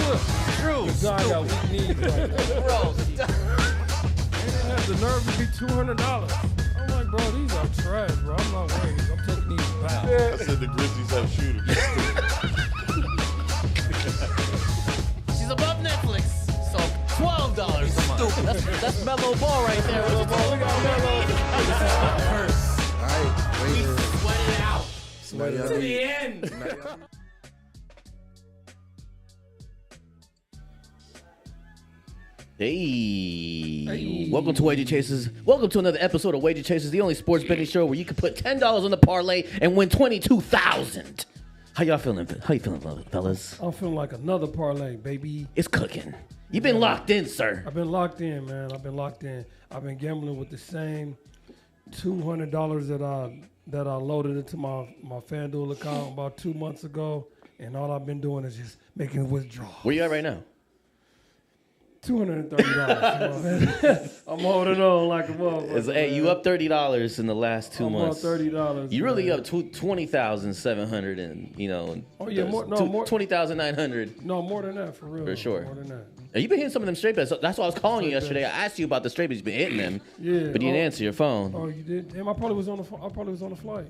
True. The guy got weak knees right now. Bro, And it has the nerve to be $200. I'm like, bro, these are trash, bro. I'm not wearing these. I'm taking these back. I said the Grizzlies have shooters. she's above Netflix. So $12 a month. That's mellow ball right there. What you talking about, mellow? All right, We wait. sweat it out Sweat to the end. Hey. Welcome to Wager Chasers. Welcome to another episode of Wager Chasers, the only sports betting show where you can put $10 on the parlay and win $22,000. How y'all feeling? How you feeling, fellas? I'm feeling like another parlay, baby. It's cooking. You've been locked in, sir. I've been locked in, man. I've been locked in. I've been gambling with the same $200 that I loaded into my FanDuel account about 2 months ago, and all I've been doing is just making withdrawals. Where you at right now? $230. I'm holding on like a motherfucker. Hey, you up $30 in the last 2 I'm up months. $30. You really man. up 20,700 and Oh, yeah, more- 20,900 No, more than that, for real. for sure. More than that. Hey, you been hitting some of them straight bets. That's why I was calling you Straight yesterday. I asked you about the straight bets. You've been hitting them, Yeah. but you didn't answer your phone. Oh, you did? Damn, I probably was on the flight. Probably was on the way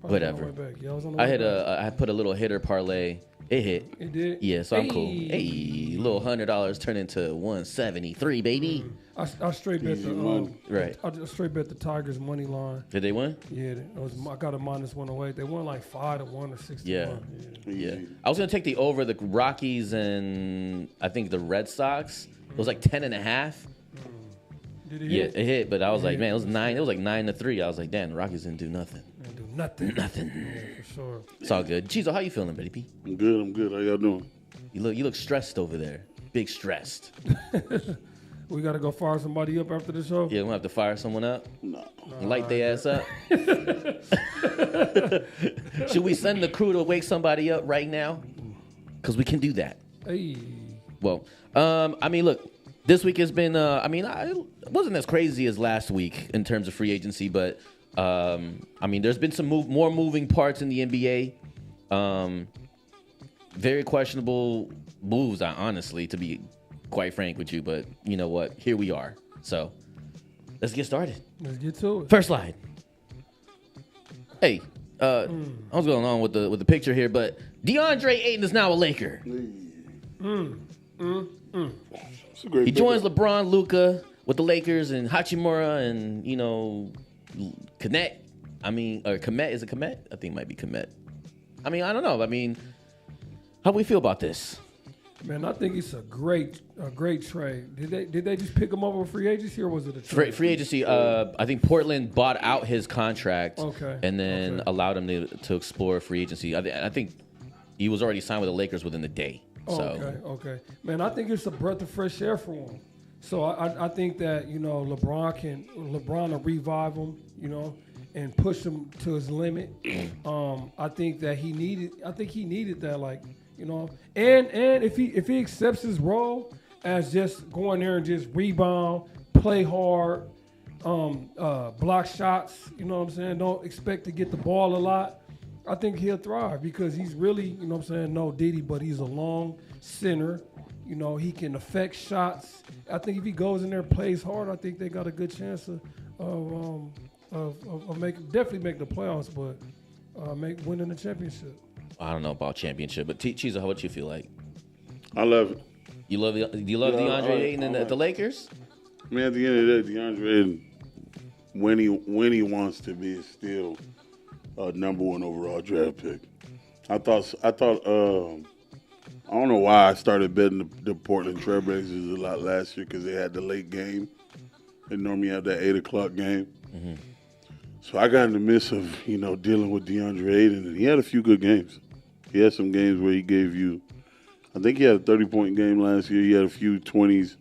Whatever. back. Yeah, I was on the I way had back. I put a little hitter parlay. It hit. It did? Yeah, so I'm cool. Hey. Hey, little $100 turned into 173, baby. I straight bet the Right. I just straight bet the Tigers money line. Did they win? Yeah, I got a -108. They won like 5-1 or 6-1. Yeah. Yeah. I was gonna take the over the Rockies and I think the Red Sox. It was like 10.5. Did it Yeah, hit? it hit, but I was like, Yeah. man, it was 9. It was like 9-3. I was like, damn, the Rockies didn't do nothing. Didn't do nothing. Nothing. Yeah, for sure. It's all good. Chizo, how you feeling, baby? I'm good. How y'all doing? You look stressed over there. Big stressed. We got to go fire somebody up after the show? Yeah, we have to fire someone up. No. Light their ass up. Should we send the crew to wake somebody up right now? Because we can do that. Hey. Well, I mean, look, this week has been, it wasn't as crazy as last week in terms of free agency, but, I mean, there's been some more moving parts in the NBA. Very questionable moves, honestly, to be quite frank with you, but you know what? Here we are. So let's get started. Let's get to it. First slide. Hey, I was going on with the picture here, but DeAndre Ayton is now a Laker. It's a great He pick. joins LeBron, Luka with the Lakers, and Hachimura, and Komet. Or Komet. Is it Komet? I think it might be Komet. I mean, I don't know. I mean, how do we feel about this? Man, I think it's a great trade. Did they just pick him up with free agency or was it a trade? Free agency. I think Portland bought out his contract, Okay, and then okay. allowed him to explore free agency. I think he was already signed with the Lakers within the day. So. Okay. Man, I think it's a breath of fresh air for him. So I think that LeBron will revive him, and push him to his limit. I think he needed that, like, and if he accepts his role as just going there and just rebound, play hard, block shots, you know what I'm saying? Don't expect to get the ball a lot. I think he'll thrive because he's really, no Diddy, but he's a long center. He can affect shots. I think if he goes in there and plays hard, I think they got a good chance of definitely make the playoffs, but winning the championship. I don't know about championship, but Chizo, how would you feel like? I love it. Do you love DeAndre Ayton and the Lakers? I mean, at the end of the day, DeAndre Ayton, when he wants to be, is still a number 1 overall draft pick. I thought. I don't know why I started betting the Portland Trailblazers a lot last year because they had the late game. They normally have that 8:00 game. Mm-hmm. So I got in the midst of dealing with DeAndre Ayton, and he had a few good games. He had some games where he gave you. I think he had a 30-point game last year. He had a few 20s.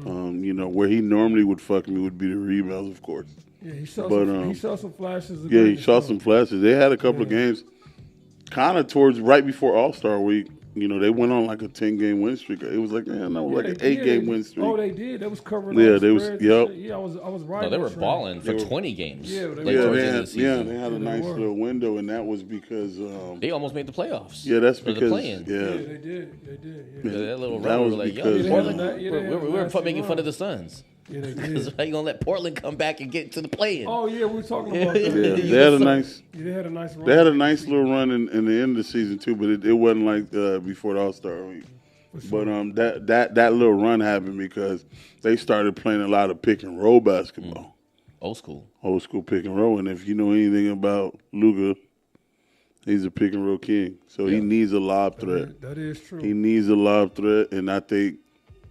Where he normally would fuck me would be the rebounds, of course. Yeah, he showed some flashes. Yeah, he shot some flashes. They had a couple of games kind of towards right before All-Star week they went on like a 10-game win streak. It was like, like an 8-game win streak. Oh, they did. They was covering. Yeah, all they was. spreads Yep. and shit. Yeah, I was right. No, they on were track. balling for They were- 20 games. Yeah, they like, were. Yeah, towards they the end of had, the season. they had a Yeah, they nice were. little window, and that was because They almost made the playoffs. yeah, that's Or the because play-in. Yeah, yeah. they did. They did. Yeah, Yeah, that little That run, we was were like, because- yo, Yeah, Portland, they had a- yeah, they had a we were nasty making fun run. of the Suns. yeah, they So did. how you gonna let Portland come back and get to the play-in? Oh yeah, we were talking about Yeah. that. Yeah, You they had a saw- nice. Yeah, they had a nice run. They had a nice little run in the end of the season too, but it wasn't like before the All-Star week. For sure. But that little run happened because they started playing a lot of pick and roll basketball, Old school. old school pick and roll. And if you know anything about Luka, he's a pick and roll king. So he needs a lob threat. That is true. He needs a lob threat, and I think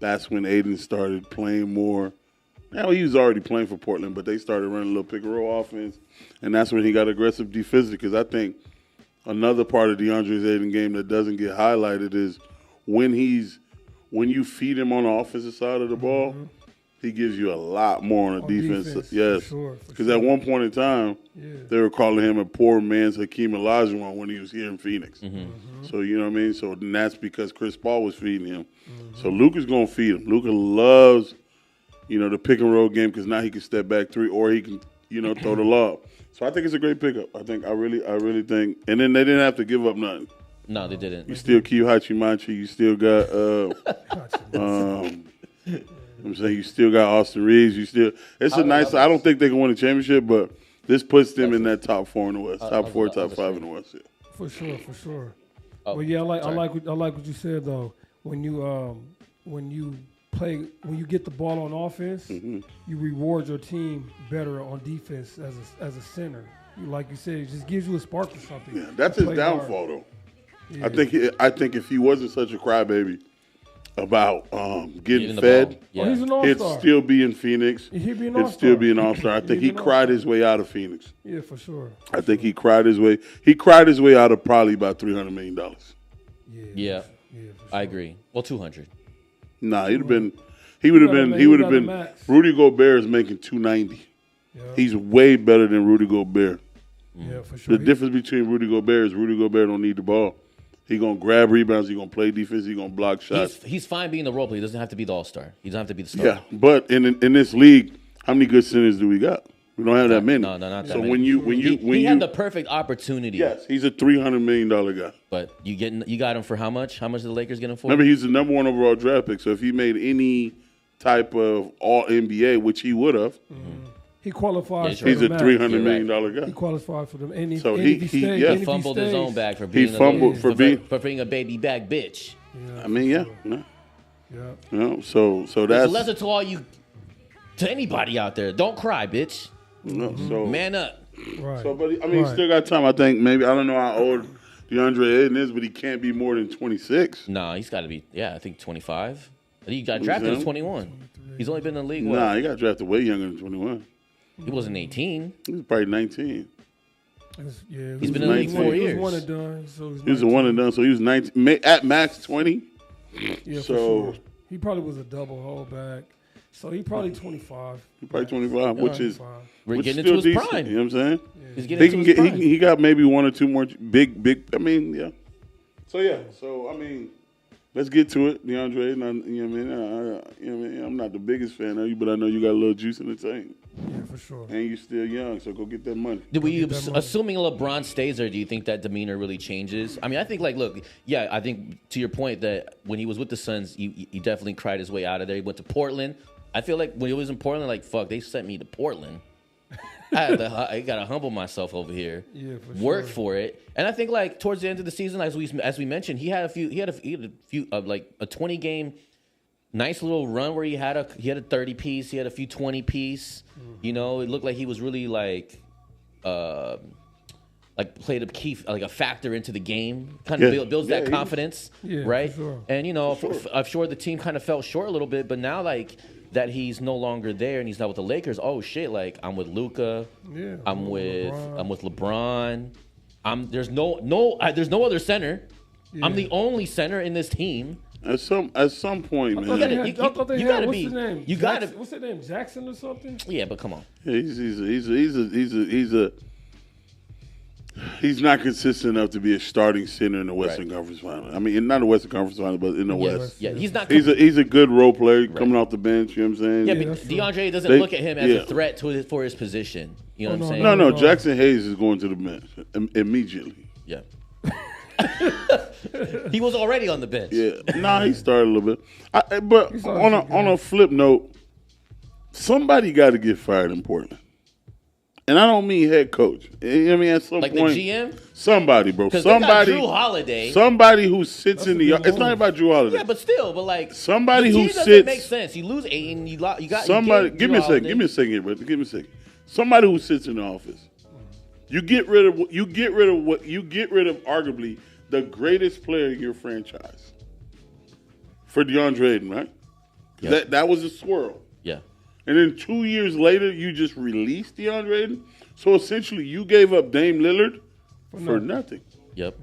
that's when Aiden started playing more. Now he was already playing for Portland, but they started running a little pick and roll offense, and that's when he got aggressive defensively. Because I think another part of DeAndre Aiden game that doesn't get highlighted is when you feed him on the offensive side of the ball, he gives you a lot more on the On defense. defense, for Yes, sure, for because sure. at one point in time, Yeah. they were calling him a poor man's Hakeem Olajuwon when he was here in Phoenix. So you know what I mean. So then that's because Chris Paul was feeding him. So Luka's gonna feed him. Luka loves, the pick and roll game because now he can step back three or he can, throw the lob. So I think it's a great pickup. I really think. And then they didn't have to give up nothing. No, they didn't. You still keep Hachimanchi. You still got I'm saying you still got Austin Reeves. It's a nice. I don't think they can win a championship, but this puts them in that top 4 in the West, top 4, top 5 in the West. Yeah. For sure. Oh, But yeah, I sorry. like what you said though. When you get the ball on offense, you reward your team better on defense as a center. Like you said, it just gives you a spark or something. Yeah, that's to his play downfall, hard. though. Yeah. I think if he wasn't such a crybaby about Getting getting the fed, ball. Oh, Yeah. he's an he'd all-star. still be in Phoenix. He'd be an He'd all-star. still be an all-star. I think He'd he be an cried all-star. his way out of Phoenix. Yeah, for sure. I think he cried his way. He cried his way out of probably about $300 million. Yeah. Yeah, for sure. I agree. Well, 200. Nah, he would have got a been. max. Rudy Gobert is making 290. Yeah, He's way better than Rudy Gobert. yeah, for sure. The difference between Rudy Gobert is Rudy Gobert don't need the ball. He gonna grab rebounds. He gonna play defense. He gonna block shots. He's fine being the role player. He doesn't have to be the all-star. He doesn't have to be the star. Yeah, but in this league, how many good centers do we got? We don't have that many. No, not that So many. when you He had the perfect opportunity. yes, he's a $300 million guy. But you got him for how much? How much are the Lakers getting him for? Remember, he's the number 1 overall draft pick. So if he made any type of All NBA, which he would have, He qualifies. Yeah, for he's the a max. $300 million He guy. qualified for them. And So and he- if he- stays- yeah. and if Fumbled his stays- own back for He being fumbled for being. for being a baby back bitch. Yeah, I mean, yeah, yeah. So It's a that's lesson to all you, to anybody out there. Don't cry, bitch. so. Man up. Right. So, but I mean, he Right. still got time. I think maybe I don't know how old DeAndre Ayton is, but he can't be more than 26. Nah, he's got to be. Yeah, I think 25. He got drafted him? at 21. He's only been in the league. What? Nah, he got drafted way younger than 21. He wasn't 18. He was probably 19. Yeah, He's been in the league 4 He years. was one and done. So He was a one and done, so he was 19 at max 20. Yeah, for so- sure. He probably was a double holdback. So he probably 25. He probably 25, which is 25. We're which is getting still into his decent. prime. You know what I'm saying? He's He getting can into get his prime. he got maybe 1 or 2 more big. I mean, yeah. So yeah. So I mean, let's get to it, DeAndre. And you know what I mean? I'm not the biggest fan of you, but I know you got a little juice in the tank, Yeah, for sure. and you're still young, so go get that money. Do we, Get that money. assuming LeBron stays there, do you think that demeanor really changes? I mean, I think, look, yeah, I think to your point that when he was with the Suns, he definitely cried his way out of there. He went to Portland. I feel like when he was in Portland, like, fuck, they sent me to Portland. I got to humble myself over here. Yeah, for Work sure. for it. And I think, like, towards the end of the season, as we mentioned, he had a few like a 20-game nice little run where he had a 30 piece, he had a few 20 piece. You know, it looked like he was really like played a key, like a factor into the game. Kind of Yeah. builds Yeah, that he- confidence, Yeah, right? for sure. And you know, I'm sure the team kind of fell short a little bit, but now like that he's no longer there and he's not with the Lakers. Oh shit! Like I'm with Luka. Yeah, I'm with LeBron. LeBron. There's no other center. I'm Yeah. the only center in this team. At some point, I man. thought they gotta- had, I thought they you had gotta what's be- his name? you gotta- Jackson- what's his name? Jackson or something? Yeah, but come on. Yeah, He's not consistent enough to be a starting center in the Western Conference Final. I mean, not the Western Conference Final, but in the West. Yeah, he's not. He's a good role player coming off the bench. You know what I'm saying? Yeah, but DeAndre doesn't look at him as a threat for his position. You know what I'm saying? No. Jackson Hayes is going to the bench immediately. Yeah. He was already on the bench. Yeah, he started a little bit. But on a flip note, somebody got to get fired in Portland. And I don't mean head coach. You know what I mean? At some like point, the GM? Somebody, bro. Somebody. Drew Holiday. Somebody who sits in the yard. It's not about Drew Holiday. Yeah, but still, like somebody who sits. Doesn't make sense. You lose Ayton. You got somebody. Give me a second. Give me a second here, brother. Give me a second. Somebody who sits in the office. You get rid of arguably the greatest player in your franchise for DeAndre Ayton, right? Yep. That was a swirl. Yeah. And then 2 years later, you just released DeAndre Ayton. So essentially, you gave up Dame Lillard for nothing. Yep.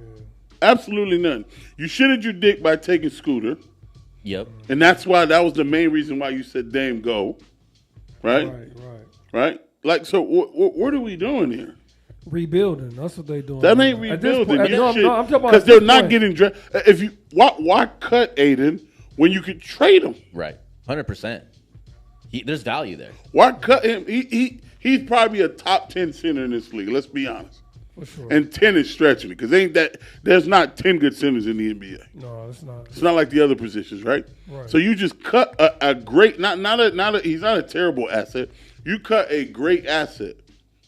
Absolutely nothing. You shitted your dick by taking Scooter. Yep. And that was the main reason why you said Dame go. Right? Right? Like, so what are we doing here? Rebuilding. That's what they doing. That ain't rebuilding. I'm talking about because they're not getting drafted. If you why cut Aiden when you could trade him? Right. 100%. There's value there. Why cut him? He's probably a top 10 center in this league. Let's be honest. For sure. And 10 is stretching it because there's not 10 good centers in the NBA. No, it's not. It's not like the other positions, right? So you just cut a great he's not a terrible asset. You cut a great asset.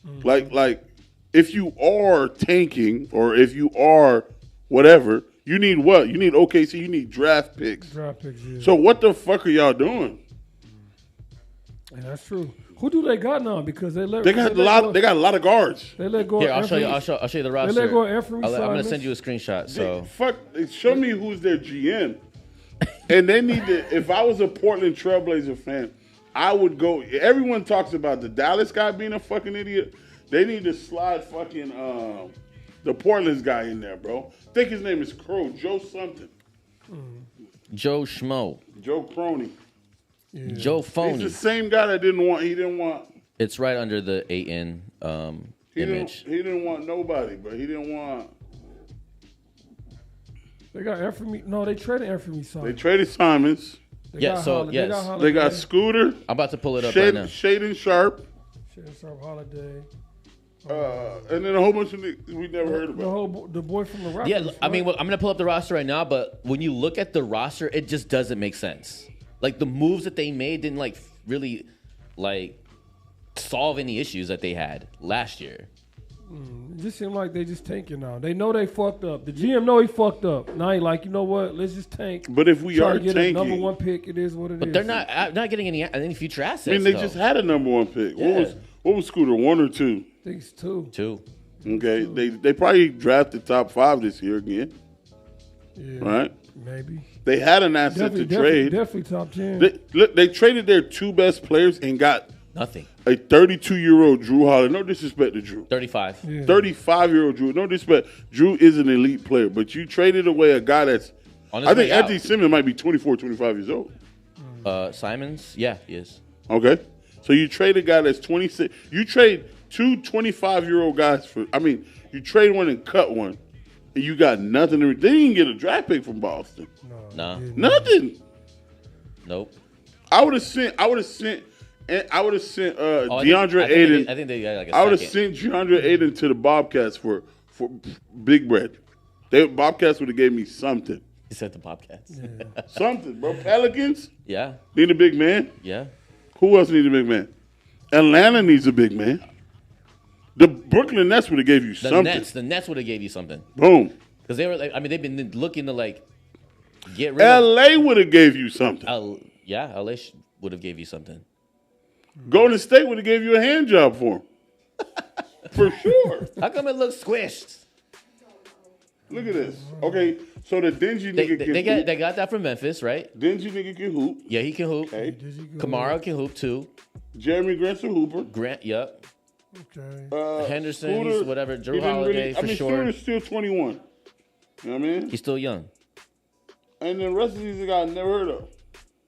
Mm-hmm. Like if you are tanking or if you are whatever, you need what? You need OKC. You need draft picks. Yeah. So what the fuck are y'all doing? Yeah, that's true. Who do they got now? Because they got a lot of guards. They let go. Here, I'll show you the roster. They let go Anthony I'm gonna send you a screenshot. So show me who's their GM. And they need to. If I was a Portland Trailblazer fan, I would go. Everyone talks about the Dallas guy being a fucking idiot. They need to slide fucking the Portland's guy in there, bro. I think his name is Crow, Joe something. Joe Schmo. Joe Crony. Yeah. Joe Phony. He's the same guy that he didn't want. It's right under the Ayton image. He didn't want nobody, but he didn't want. They got Anthony. No, they traded Anthony Simons. They traded Simons. They got Scooter. I'm about to pull it up right now. Shaden Sharp. Holiday. And then a whole bunch of niggas we never heard about. The boy from the Raptors. Yeah, I mean, I'm going to pull up the roster right now, but when you look at the roster, it just doesn't make sense. Like, the moves that they made didn't, really, solve any issues that they had last year. It just seemed like they just tanking now. They know they fucked up. The GM know he fucked up. Now he like, you know what? Let's just tank. But if we are get tanking, a number one pick, it is what it is. But they're not getting any future assets. I mean, they just had a number one pick. Yeah. What was Scooter? 1 or 2? I think it's 2. 2. Okay, they probably drafted top 5 this year again. Yeah, right? Maybe. They had an asset to trade. Definitely top 10. They traded their 2 best players and got nothing. A 32-year-old Drew Holiday. No disrespect to Drew. 35. Yeah. 35-year-old Drew. No disrespect. Drew is an elite player, but you traded away a guy that's. I think Anthony Simmons might be 24, 25 years old. Simons? Yeah, he is. Okay. So you trade a guy that's 26. You trade 2 25-year-old guys for. I mean, you trade one and cut one, and you got nothing. They didn't get a draft pick from Boston. No. Nothing. Nope. I would have sent DeAndre Ayton. I think they got I would have sent DeAndre Ayton to the Bobcats for big bread. Bobcats would have gave me something. He said the Bobcats. Yeah. Something, bro. Pelicans Yeah. need a big man. Yeah. Who else needs a big man? Atlanta needs a big man. The Brooklyn Nets would have gave you something. The Nets would have gave you something. Boom. Because they were they've been looking to get rid LA would have gave you something. LA would have gave you something. Golden State would have gave you a hand job for him. For sure. How come it looks squished? Look at this. Okay, so the dingy nigga can hoop. They got that from Memphis, right? Dingy nigga can hoop. Yeah, he can hoop. Okay. Kamara can hoop too. Jeremy Grant's a hooper. Grant, yep. Okay. Henderson, Scooter, he's whatever. Drew he didn't Holiday for sure. Scooter's still 21. You know what I mean? He's still young. And the rest of these guys I never heard of.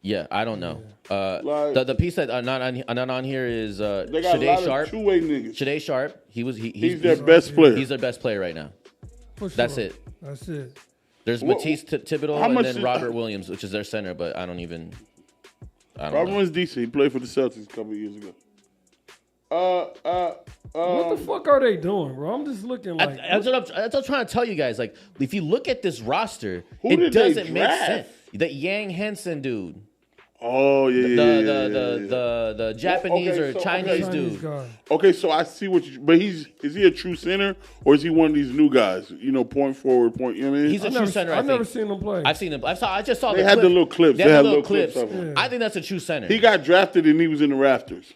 Yeah, I don't know. Like- The piece that are not on here is They got a Shadei lot Sharp. of two-way niggas. Shadei Sharp. He's their best player. He's their best player right now. For sure. That's it. That's it. There's What- Matisse Thibodeau how and much then is- Robert Williams, which is their center, but I don't know. Robert was decent. He played for the Celtics a couple years ago. What the fuck are they doing, bro? I'm just looking like. That's what I'm trying to tell you guys. Like, if you look at this roster, Who it did they doesn't make draft? sense. That Yang Henson dude, Oh yeah, the Japanese or so- Chinese Chinese dude. guy. Okay, so I see what you. But is he a true center or is he one of these new guys? You know, point forward, point. You know what I mean? He's a I've true never, center. I've I never think. seen him play. I've seen him. I just saw. They the had the clip. little clips. They They had had the little clips. clips of him. I think that's a true center. He got drafted and he was in the rafters.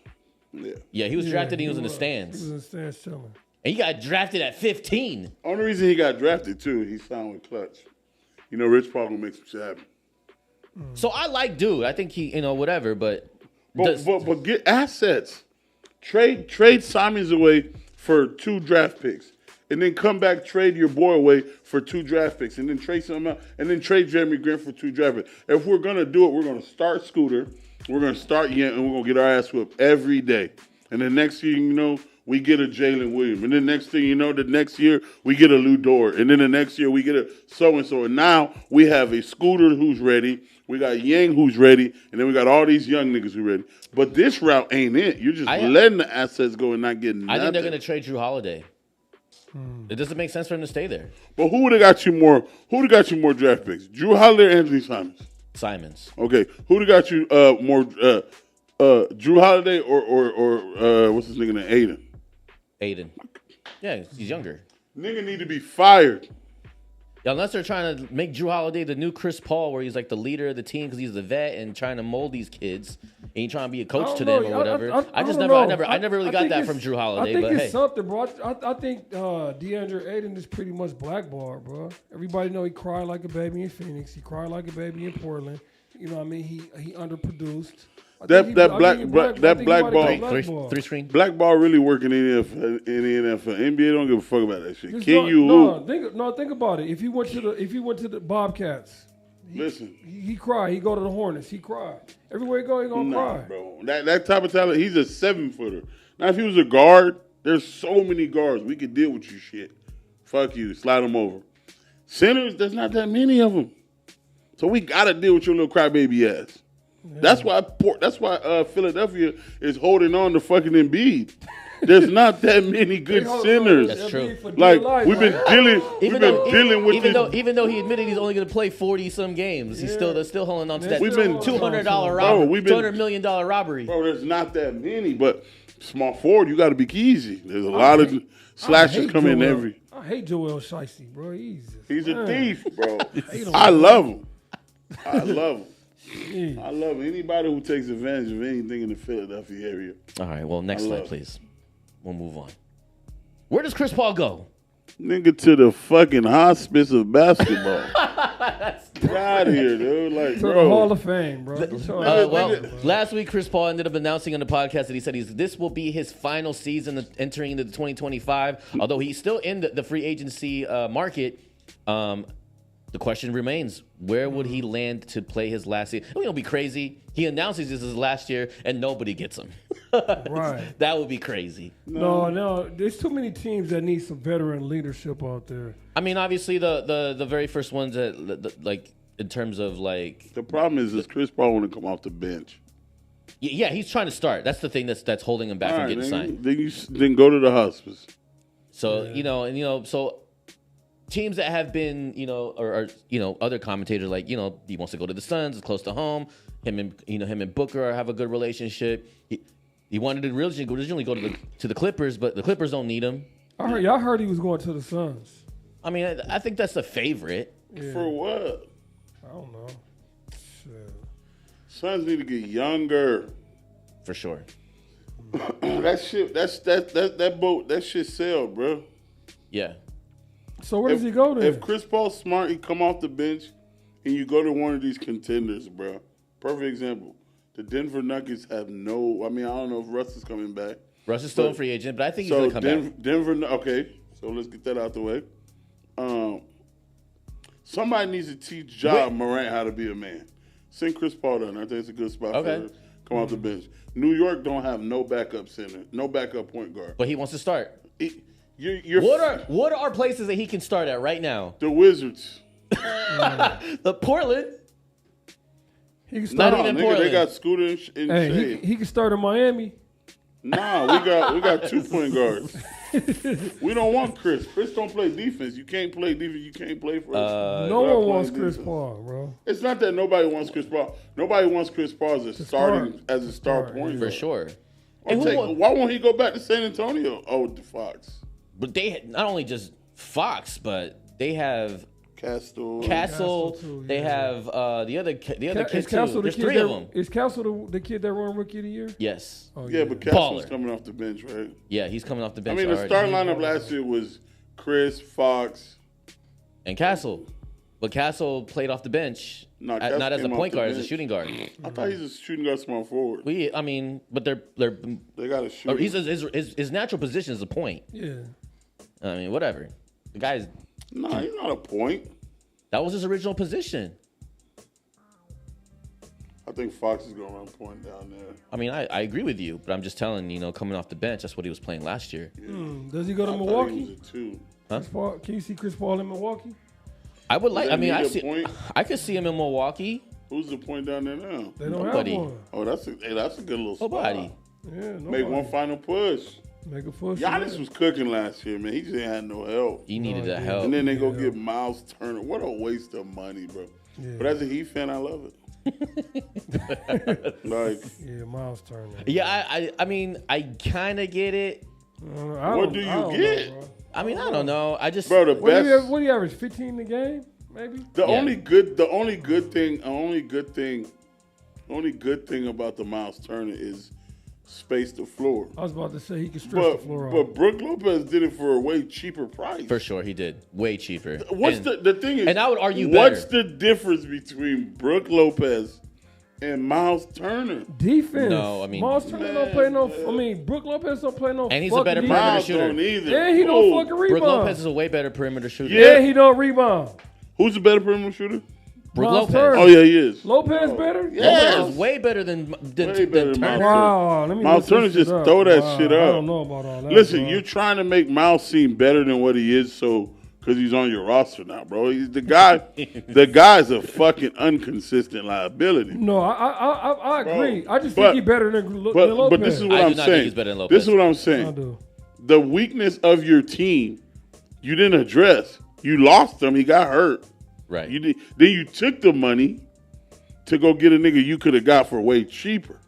Yeah. Yeah, he was drafted. And he was in the He stands, was in the stands chilling. and he got drafted at 15. Only reason he got drafted too, he signed with Clutch. You know, Rich Paul gonna make some shit happen. So I like dude. I think he, whatever. But But get assets. Trade Simons away for 2 draft picks. And then come back, trade your boy away for 2 draft picks. And then trade something else. And then trade Jeremy Grant for 2 draft picks. If we're going to do it, we're going to start Scooter. We're going to start Yant. And we're going to get our ass whipped every day. And the next thing you know, we get a Jalen Williams. And then next thing you know, the next year, we get a Lou Dort. And then the next year, we get a so-and-so. And now we have a Scooter who's ready. We got Yang who's ready. And then we got all these young niggas who ready. But this route ain't it. You're just letting the assets go and not getting nothing. I think they're going to trade Drew Holiday. It doesn't make sense for him to stay there. But who would have got you more? Who would have got you more draft picks? Drew Holiday or Anthony Simons? Simons. Okay, who would have got you more? Drew Holiday or what's his nigga name? Aiden. Yeah, he's younger. Nigga need to be fired. Yeah, unless they're trying to make Drew Holiday the new Chris Paul, where he's like the leader of the team because he's the vet and trying to mold these kids, and he's trying to be a coach to them or whatever. I never really got that from Drew Holiday. I think But it's hey, something, bro. I think DeAndre Ayton is pretty much blackballed, bro. Everybody know he cried like a baby in Phoenix. He cried like a baby in Portland. You know what I mean? He underproduced. That black ball. three screen. Black ball really working in the NFL. NBA don't give a fuck about that shit. Just Can no, you no, think about it. If he went to the Bobcats, listen? he cried. He go to the Hornets. He cried. Everywhere he go, he gonna Nah, cry. bro. That type of talent, he's a 7-footer. Now, if he was a guard, there's so many guards. We could deal with you shit. Fuck you. Slide them over. Centers, there's not that many of them. So we got to deal with your little crybaby ass. Yeah. That's why Philadelphia is holding on to fucking Embiid. There's not that many good centers. That's true. Like we've been dealing with even though he admitted he's only going to play 40-some games, they're still holding on to that. We've been $200 robbery, $200 million robbery. Bro, there's not that many, but small forward, you got to be easy. There's a lot of slashers coming in every. I hate Joel Shiesty, bro. He's a thief, bro. I love him. I love him. I love anybody who takes advantage of anything in the Philadelphia area. All right, well, next slide, please. We'll move on. Where does Chris Paul go? Nigga, to the fucking hospice of basketball. Get out of here, dude. Like, to bro. the Hall of Fame, bro. Last week, Chris Paul ended up announcing on the podcast that he said this will be his final season entering into the 2025. Although he's still in the free agency market, the question remains, where would he land to play his last season? It'll be crazy. He announces this is his last year and nobody gets him. Right. That would be crazy. No. There's too many teams that need some veteran leadership out there. I mean, obviously, the very first ones that, like, in terms of, like... The problem is Chris Paul want to come off the bench. Yeah, he's trying to start. That's the thing that's holding him back from getting signed. Then go to the hospice. So, so... Teams that have been, or other commentators like, he wants to go to the Suns, it's close to home. Him and Booker have a good relationship. He wanted to originally go to the Clippers, but the Clippers don't need him. I heard he was going to the Suns. I mean, I think that's the favorite. Yeah. For what? I don't know. Shit. Suns need to get younger. For sure. That shit, that boat, that shit sailed, bro. Yeah. So where does he go then? If Chris Paul's smart, he come off the bench and you go to one of these contenders, bro. Perfect example. The Denver Nuggets have I don't know if Russ is coming back. Russ is still a free agent, but I think he's going to come back. Denver, okay. So let's get that out the way. Somebody needs to teach Morant how to be a man. Send Chris Paul down. I think it's a good spot Okay. for her. Come off the bench. New York don't have no backup center, no backup point guard. But he wants to start. You're What are places that he can start at right now? the Wizards. The Portland. He can Not start. Nah, even nigga, Portland. they got Scooter and Hey, Shea. he can start in Miami. Nah, we got 2 point guards. We don't want Chris. Chris don't play defense. You can't play defense. You can't play for us. No We're not one wants playing Chris defense. Paul, bro. It's not that nobody wants Chris Paul. Nobody wants Chris Paul as a starting as a star Start, point For guard. sure. Or And who why won't he go back to San Antonio? Oh, the Fox, But they had not only just Fox, but they have Castle. Castle too, They yeah. have the other kids Is Castle too. the There's kid 3 of that- them. Is Castle the kid that won Rookie of the Year? Yes. Oh, Yeah, but Castle's Baller. coming off the bench, right? Yeah, he's coming off the I bench mean, the already. starting lineup last year was Chris, Fox. And Castle. But Castle played off the bench. No, Castle not as a came off point the guard, as a bench. shooting guard. I thought he's a shooting guard, small forward. But they're They got to shoot. his natural position is a point. Yeah. I mean, whatever. The guy's Nah, he's not a point. that was his original position. I think Fox is going to run point down there. I mean, I agree with you, but I'm just telling coming off the bench, that's what he was playing last year. Does he go to I thought he Milwaukee? was a 2. Chris Paul, can you see Chris Paul in Milwaukee? I would like. that I mean, need a point? I could see him in Milwaukee. Who's the point down there now? They don't Nobody. have one. Oh, that's a good little spot. Nobody. Yeah, nobody. Make one final push. Make a push. Giannis was cooking last year, man. He just ain't had no help. He needed No, that he help. And then they go Yeah. get Miles Turner. What a waste of money, bro. Yeah. But as a Heat fan, I love it. Like, Yeah, Miles Turner. Yeah, I mean, I kind of get it. What do you get? I mean, I don't know. I just bro, the What do best. you average? 15 a game, maybe. The Yeah. only good thing about the Miles Turner is space the floor. I was about to say he could stretch the floor But out. Brook Lopez did it for a way cheaper price. for sure he did way cheaper. What's And- the thing is? and I would argue what's better. the difference between Brook Lopez and Miles Turner? Defense. No, I mean- Miles Turner don't play no. I mean, Brook Lopez don't play no. And he's a fucking better defense. perimeter Miles shooter. don't either. Yeah, he don't Who? fucking rebound. Brook Lopez is a way better perimeter shooter. Yeah. Yeah, he don't rebound. Who's the better perimeter shooter? Brook Miles Lopez. Turner. Oh yeah, he is. Lopez better? Yeah. Lopez is way better than Way better than Turner. Miles. Wow. Let me Miles look this Turner shit just up. throw that Wow, shit I up. don't know about all that. Listen, bro. you're trying to make Miles seem better than what he is, so because he's on your roster now, bro. He's the guy. The guy's a fucking inconsistent liability. No, I agree. Bro, I just but- think he's better than Lopez. But this is what I do I'm not think saying. he's better than This is Lopez. what I'm I saying. do. The weakness of your team, you didn't address. You lost him. He got hurt. Right. You did, then you took the money to go get a nigga you could have got for way cheaper.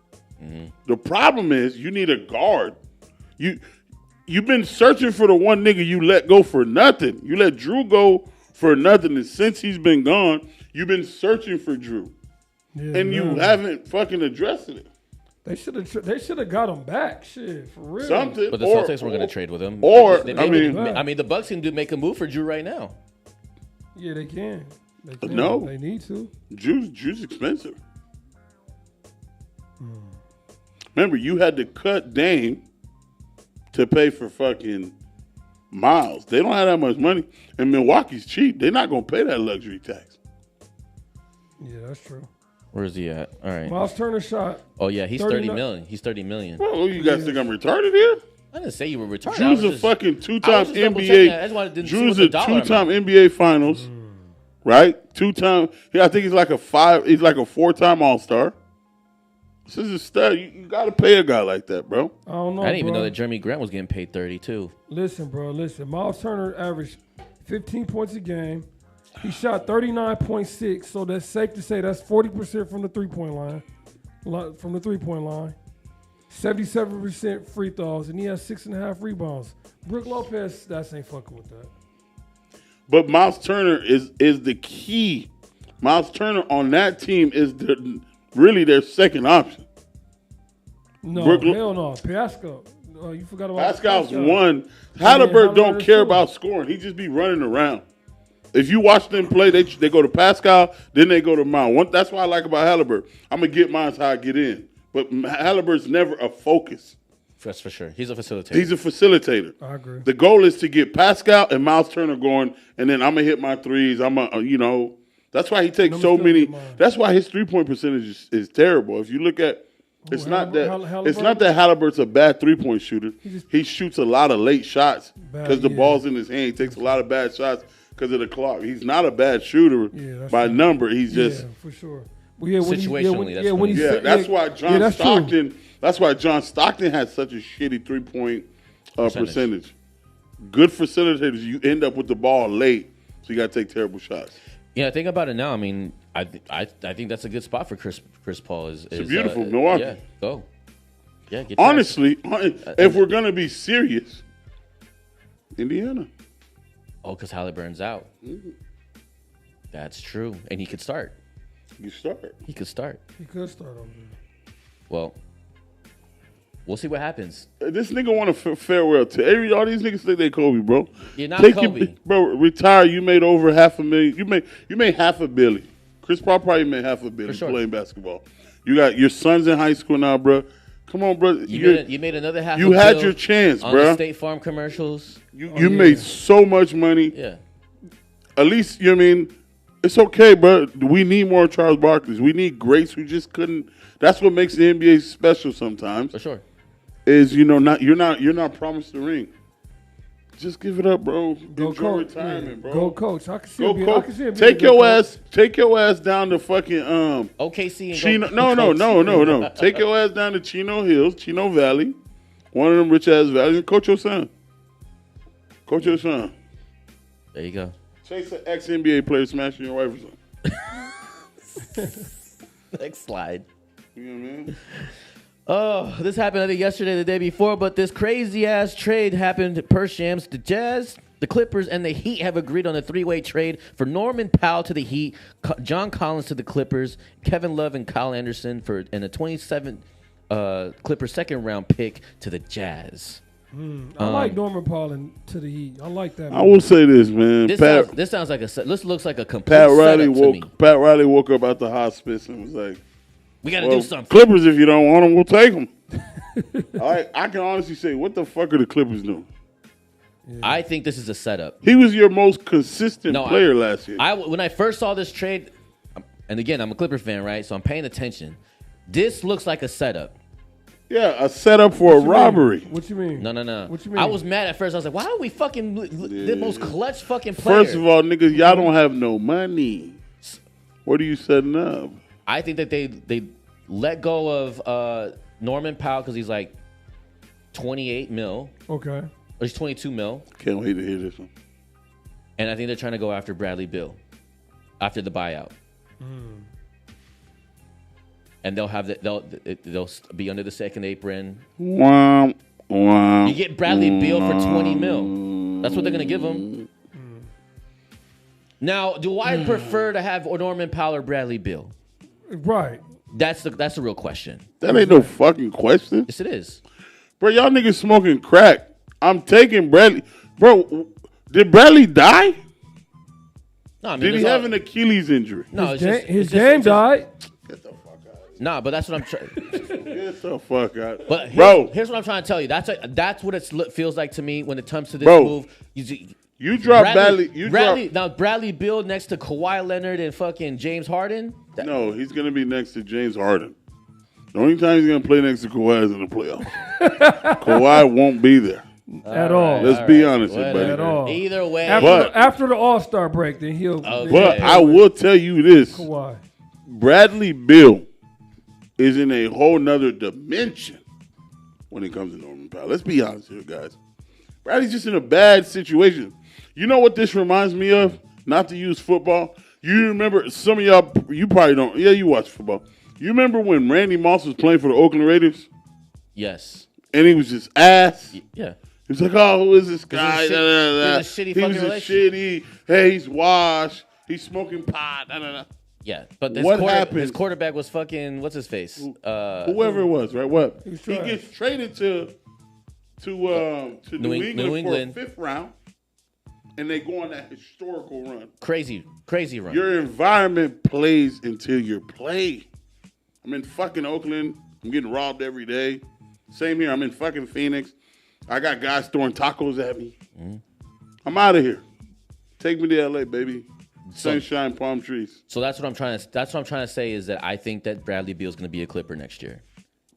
The problem is you need a guard. You've been searching for the one nigga you let go for nothing. You let Drew go for nothing, and since he's been gone, you've been searching for Drew, Yeah, and you man. haven't fucking addressed it. They should have got him back. Shit, for real. Something. But the Celtics were going to trade with him. or, They I made- mean- I mean, the Bucks can make a move for Drew right now. Yeah, they can. They can. No. They need to. Drew's expensive. Remember, you had to cut Dame to pay for fucking Miles. They don't have that much money, and Milwaukee's cheap. They're not gonna pay that luxury tax. Yeah, that's true. Where is he at? All right. Miles Turner shot. Oh yeah, he's 30 39 million. He's 30 million. Well, you guys think I'm retarded here? I didn't say you were retired. I Drew's was a just- fucking I was two-time just double-checking that. I just wanted to NBA. see Drew's what a the dollar two-time amount. NBA Finals, right? Two-time. Yeah, I think he's like a 4-time All-Star. This is a stud. You got to pay a guy like that, bro. I don't know. I didn't even bro. know that Jeremy Grant was getting paid 30 too. Listen, bro. Listen. Miles Turner averaged 15 points a game. He shot 39.6, so that's safe to say that's 40% from the three-point line. 77% free throws, and he has 6.5 rebounds. Brook Lopez, that ain't fucking with that. But Miles Turner is the key. Miles Turner on that team is really their second option. No, Brook Lo- hell no. Pascal. Oh, you forgot about Pascal's Pascal. one. Yeah, Halliburton don't Halliburton care too. about scoring. He just be running around. If you watch them play, they go to Pascal, then they go to Mount. That's what I like about Halliburton. I'm going to get mine how I get in. But Halliburton's never a focus. That's for sure. He's a facilitator. He's a facilitator. I agree. The goal is to get Pascal and Miles Turner going, and then I'm going to hit my threes. I'm going to, That's why he takes No so mistake many. of mine. That's why his 3-point percentage is terrible. If you look at, it's not that it's not that Halliburton's a bad 3-point shooter. He shoots a lot of late shots because the ball's in his hand. He takes a lot of bad shots because of the clock. He's not a bad shooter by number. He's just for sure. Well, yeah, Situationally, that's when he yeah. said- That's why John that's true. Stockton. That's why John Stockton had such a shitty 3-point percentage. Good facilitators, you end up with the ball late, so you got to take terrible shots. Yeah, think about it now. I mean, I think that's a good spot for Chris Paul. Is beautiful, Milwaukee. Yeah, go. Yeah, get your Honestly, if we're gonna be serious, Indiana. Oh, because Halliburton's out. That's true, and he could start. You start. He could start. He could start over there. Well, we'll see what happens. This nigga want to farewell to all these niggas think they Kobe, bro. You're not Kobe. Bro, retire. You made over $500,000. You made $500 million. Chris Paul probably made $500 million playing basketball. You got your son's in high school now, bro. Come on, bro. You made another $500 You had your chance, on bro. the State Farm commercials. You made so much money. Yeah. At least, you know what I mean? It's okay, bro. We need more Charles Barkley's. We need greats who just couldn't. That's what makes the NBA special sometimes. For sure. Is you're not promised the ring. Just give it up, bro. Go Enjoy coach, retirement, bro. Go coach. I can see Go him being, coach. I can see him being Take a good your coach. ass down to fucking OKC and Chino. go No. Take your ass down to Chino Hills, Chino Valley, one of them rich ass valleys, and coach your son. Coach your son. There you go. Chase an ex NBA player smashing your wife or something. Next slide. You know what I mean? Oh, this happened I think yesterday, the day before, but this crazy ass trade happened per Shams. The Jazz, the Clippers, and the Heat have agreed on a 3-way trade for Norman Powell to the Heat, John Collins to the Clippers, Kevin Love and Kyle Anderson and a 27 Clippers second round pick to the Jazz. I like Norman Powell to the Heat. I like that. I will say this, man. This sounds like this looks like a complete Pat Riley setup to me. Pat Riley woke up at the hospice and was like, We got to do something. Clippers, if you don't want them, we'll take them. I can honestly say, what the fuck are the Clippers doing? I think this is a setup. He was your most consistent player last year. When I first saw this trade, and again, I'm a Clipper fan, right? So I'm paying attention. This looks like a setup. Yeah, a setup for a robbery. What you mean? No. What you mean? I was mad at first. I was like, why are we fucking the most clutch fucking player? First of all, niggas, y'all don't have no money. What are you setting up? I think that they let go of Norman Powell because he's like 28 mil. Okay. Or he's 22 mil. Can't wait to hear this one. And I think they're trying to go after Bradley Beal after the buyout. And they'll be under the second apron. Wow. You get Bradley Beal for 20 mil. That's what they're going to give him. Now, do I prefer to have Norman Powell or Bradley Beal? Right. That's the real question. That ain't no fucking question. Yes, it is. Bro, y'all niggas smoking crack. I'm taking Bradley. Bro, did Bradley die? No, I mean, Did he have an Achilles injury? No, His game died. Get the fuck out. Nah, but that's what I'm trying. Get the fuck out. But bro, here's what I'm trying to tell you. That's what it feels like to me when it comes to this Bro, move. You drop Bradley. Now Bradley Beal next to Kawhi Leonard and fucking James Harden. No, he's gonna be next to James Harden. The only time he's gonna play next to Kawhi is in the playoffs. Kawhi won't be there at all. Let's be honest, buddy. At all. Either way, After the All-Star break, then he'll. Okay. But I will tell you this: Kawhi. Bradley Beal is in a whole nother dimension when it comes to Norman Powell. Let's be honest here, guys. Bradley's just in a bad situation. You know what this reminds me of? Not to use football. You remember, some of y'all, you probably don't. Yeah, you watch football. You remember when Randy Moss was playing for the Oakland Raiders? Yes. And he was just ass? Yeah. He was like, oh, who is this guy? He was a shitty He was fucking a shitty, hey, he's washed. He's smoking pot. Yeah, but What happened? His quarterback was fucking, what's his face? Whoever it was, right? What? He trash. gets traded to New England for a 5th round, and they go on that historical run. Crazy run. Your environment plays until you play. I'm in fucking Oakland. I'm getting robbed every day. Same here. I'm in fucking Phoenix. I got guys throwing tacos at me. I'm out of here. Take me to LA, baby. Sunshine, palm trees. So that's what I'm trying to say is that I think that Bradley Beal is going to be a Clipper next year.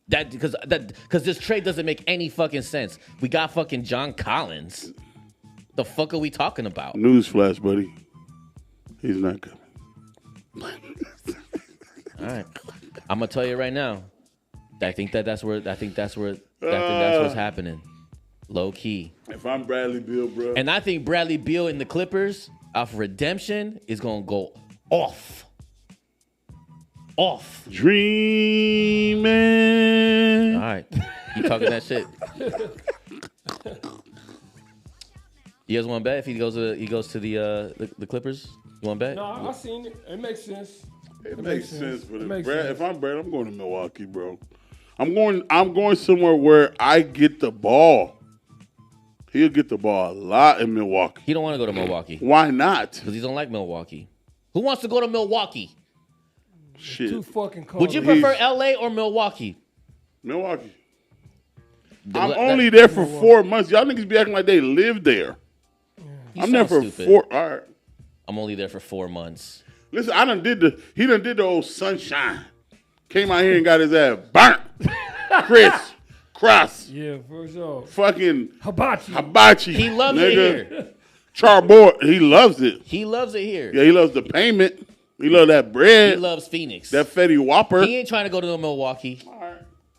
Because this trade doesn't make any fucking sense. We got fucking John Collins. The fuck are we talking about? Newsflash, buddy. He's not coming. All right, I'm gonna tell you right now. I think that's what's happening. Low key. If I'm Bradley Beal, bro. And I think Bradley Beal in the Clippers off redemption is gonna go off. Dreaming. All right, you talking that shit? You guys want to bet if he goes to the Clippers? You want to bet? No, I seen it. It makes sense. It makes sense, but It makes if sense. I'm Brad, I'm going to Milwaukee, bro. I'm going somewhere where I get the ball. He'll get the ball a lot in Milwaukee. He don't want to go to Milwaukee Why not? because he don't like Milwaukee. Who wants to go to Milwaukee? Shit. Too fucking cold. Would you prefer LA or Milwaukee? Milwaukee. The- I'm that- only there for 4 months. Y'all niggas be acting like they live there. You I'm there for sound stupid. 4. All right. I'm only there for 4 months. Listen, he done did the old sunshine. Came out here and got his ass burnt. Chris Cross. Yeah, for sure. Fucking Hibachi. hibachi. He loves it here. Charboy, he loves it. He loves it here. Yeah, he loves the payment. He loves that He bread. loves Phoenix. That Fetty Whopper. He ain't trying to go to Milwaukee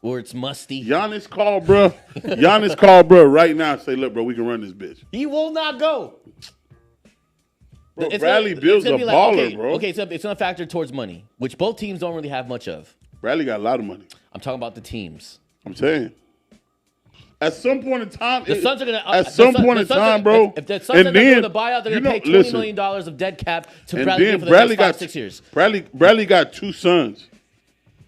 where it's musty. Giannis called, bro. Giannis called, bro, right now and say, look, bro, we can run this bitch. He will not go. Bro, It's Bradley gonna- Beal's it's a gonna be like, baller, okay, bro. Okay, so it's going to factor towards money, which both teams don't really have much of. Bradley got a lot of money. I'm talking about the teams. I'm saying. At some point in time, The Suns are going to. at some point in time, bro. If the Suns end up doing the buyout, they're you going to pay know, $20 listen, million of dead cap to And Bradley Beal then for the Bradley next got 6 years. Bradley got 2 sons,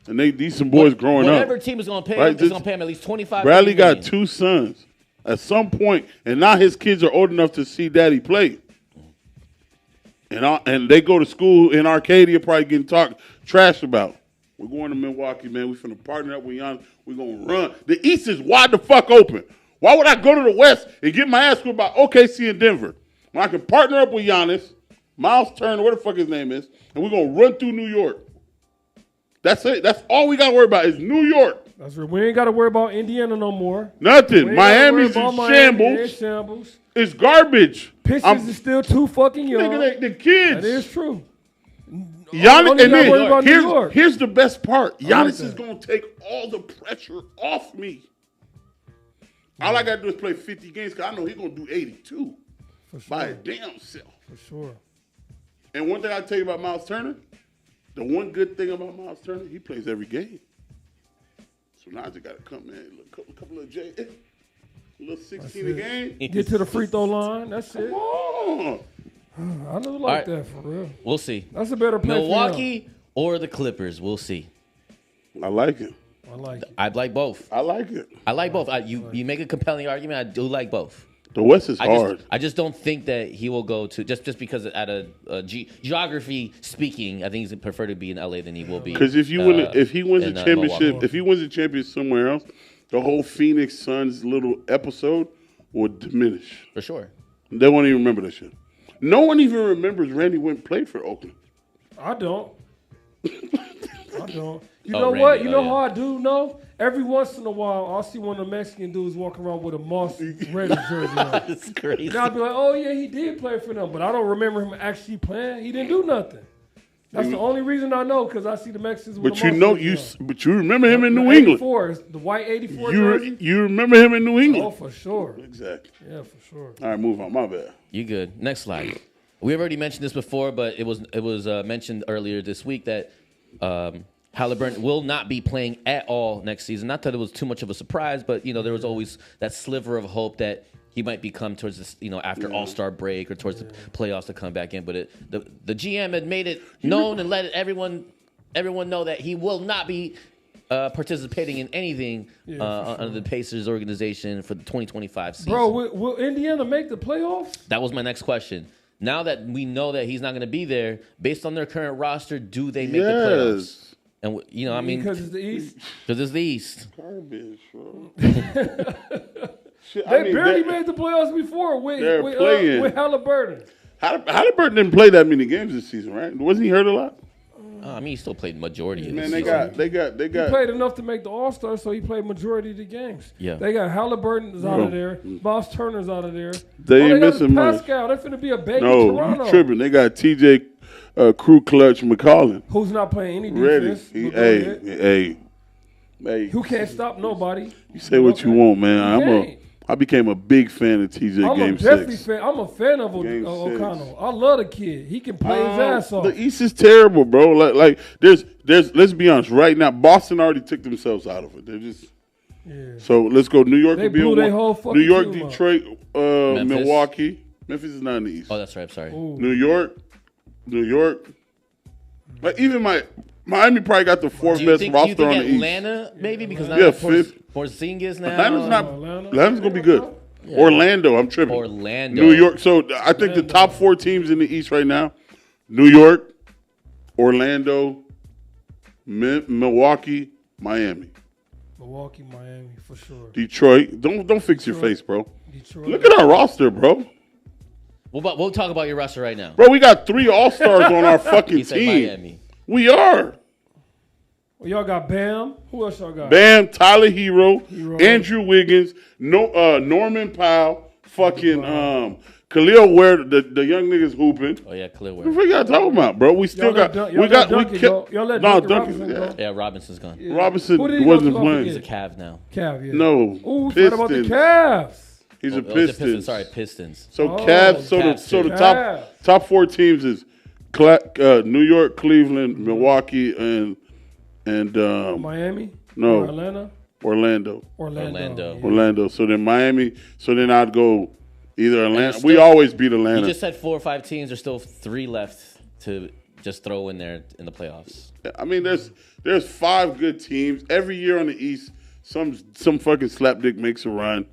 and these some boys growing Whatever up. team is going to pay Right, him, is this- going to pay him at least $25 Bradley million. got 2 sons at some point, and now his kids are old enough to see daddy play. And they go to school in Arcadia, probably getting talked trash about. We're going to Milwaukee, man. We finna partner up with Giannis. We're gonna run. The East is wide the fuck open. Why would I go to the West and get my ass whooped by OKC in Denver when I can partner up with Giannis, Miles Turner, what the fuck his name is, and we're gonna run through New York. That's it. That's all we gotta worry about is New York. That's right. We ain't got to worry about Indiana no more. Nothing. We ain't gotta worry Miami's about in Miami. They in shambles. shambles. It's garbage. Pistons is still too fucking young. Nigga, the kids. That is true. Giannis, Only and gotta worry about New then York. here's the best part. like Giannis is that. going to take all the pressure off me. All I got to do is play 50 games because I know he's going to do 82 For sure. by his damn self. For sure. And one thing I tell you about Miles Turner, the one good thing about Miles Turner, he plays every game. So now I just got to come in, a couple of J, a little 16 a game. Get to the free throw line. That's it. Come on. I do like right. that for real. We'll see. That's a better play for him. Milwaukee or the Clippers. We'll see. I like it. I like it. I like both. I like it. I like both. You make a compelling argument. I do like both. The West is hard. I just don't think that he will go to just because at a geography speaking, I think he's prefer to be in LA than he will be. Because if he wins a in, championship, Milwaukee. if he wins a championship somewhere else, the whole Phoenix Suns little episode will diminish. For sure. They won't even remember that shit. No one even remembers Randy Went played for Oakland. I don't. I don't. You Oh, know Randy. what? You Oh, know yeah. how I do know? Every once in a while, I'll see one of the Mexican dudes walking around with a Moss Raiders jersey on. It's crazy. And I'll be like, oh, yeah, he did play for them. But I don't remember him actually playing. He didn't do nothing. That's the only reason I know, because I see the Mexicans with But the you Moss know jersey on. but you remember him in The New England. 84, the white 84 jersey? You remember him in New England. Oh, for sure. Exactly. Yeah, for sure. All right, move on. My bad. You good. Next slide. We've already mentioned this before, but it was mentioned earlier this week that Halliburton will not be playing at all next season. Not that it was too much of a surprise, but there was always that sliver of hope that he might become towards this, after All-Star break or towards the playoffs to come back in. But the GM had made it known and let everyone know that he will not be participating in anything under the Pacers organization for the 2025 season. Bro, will Indiana make the playoffs? That was my next question. Now that we know that he's not going to be there, based on their current roster, do they make the playoffs? Yes. And I mean, Because it's the East. because it's the East. Garbage, bro. Shit, They barely made the playoffs before they're with playing. Halliburton. Halliburton didn't play that many games this season, right? Wasn't he hurt a lot? I mean, he still played majority of Man, the they season. got. He played enough to make the All-Star, so he played majority of the games. Yeah. They got Halliburton's out of there. Boss Turner's out of there. They ain't All got missing is much. Pascal. They're finna be a baby No, Toronto. you tripping. They got TJ Crew Clutch McCollum Who's not playing any ready. defense. but go ahead. Hey. Who can't stop nobody. You say what you want, man. can't. I became a big fan of TJ I'm Game a definitely 6. fan. I'm a fan of Game O'Connell. I love the kid. He can play his ass off. The East is terrible, bro. Like there's. Let's be honest. Right now, Boston already took themselves out of it. They're just. Yeah. So let's go. New York They will be blew on their one. whole fucking New York, team up. Detroit, Memphis. Milwaukee. Memphis is not in the East. Oh, that's right. I'm sorry. Ooh. New York. Like even Miami probably got the fourth Do you best think roster on the East. Atlanta maybe because now Yeah, that fifth. Porzingis now? Atlanta's not. Atlanta. Atlanta's gonna be good. Orlando, I'm tripping. Orlando. New York. So I think the top 4 teams in the East right now: New York, Orlando, Milwaukee, Miami, Milwaukee, Miami, for sure. Detroit. Don't fix your face, bro. Detroit. Look at our roster, bro. We'll talk about your roster right now. Bro, we got 3 All-Stars on our fucking He said team. Miami. We are. Well, y'all got Bam. Who else y'all got? Bam, Tyler Hero, Hero. Andrew Wiggins, Norman Powell, fucking Khalil Ware, the young niggas hooping. Oh yeah, clear What word. the fuck y'all talking about, bro? We still Y'all got let we got Duncan we go. kept Y'all let no Duncan Duncan. Robinson go. Yeah, Robinson's gone. Yeah. Robinson Who did he wasn't go to? playing. He's a Cav now. Cav, yeah. No, Ooh, what about the Pistons. Cavs? He's Oh, a it was the Pistons. Sorry, Pistons. So Oh, Cavs. So Cavs the too. top 4 teams is New York, Cleveland, Milwaukee, and Miami? no. Or Atlanta? Orlando. Orlando. Yeah. Orlando. So then Miami. So then I'd go either Atlanta. still- We always beat You Atlanta. just said 4 or 5 teams. There's still 3 left to just throw in there in the playoffs. I mean, there's 5 good teams every year on the East. Some fucking slapdick makes a run.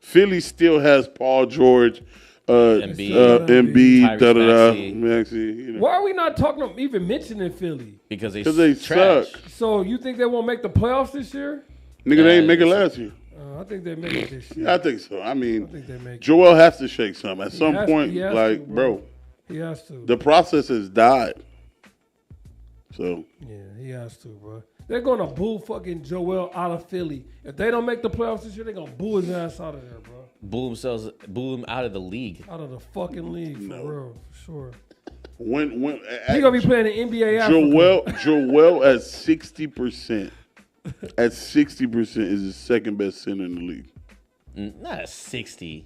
Philly still has Paul George, Embiid. Embiid, Tyrese Maxey. You know. Why are we not talking, even mentioning Philly? Because they suck. So you think they won't make the playoffs this year? Nigga, they ain't make it it's- last year. I think they make it this year. Yeah, I think so. I mean, I think they make it. Joel has to shake some at some has- point. he has Like, to, bro, He has to. the process has died. So Yeah, he has to, bro. They're gonna boo fucking Joel out of Philly. If they don't make the playoffs this year, they're gonna boo his ass out of there, bro. boo him out of the league. Out of the fucking league, for No. real, for sure. when He gonna be playing in NBA Africa. Joel at 60%. At 60% is the second best center in the league. Not a 60.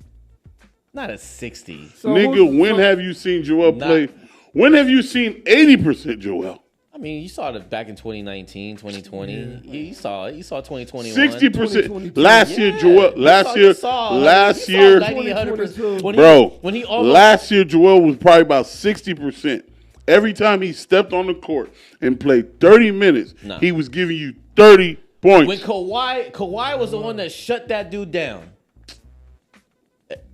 Not a 60. So Nigga, who's- when so- have you seen Joel Not- play? When have you seen 80% Joel? I mean, you saw it back in 2019, 2020. You saw it. You saw 2021. 60%. 2022. Last year, Yeah. Joel. You Last saw- year. you saw- Last you saw year. 90, 100%. When he- Bro, when he almost last year Joel was probably about 60%. Every time he stepped on the court and played 30 minutes, Nah. he was giving you 30 points. when Kawhi was the one that shut that dude down.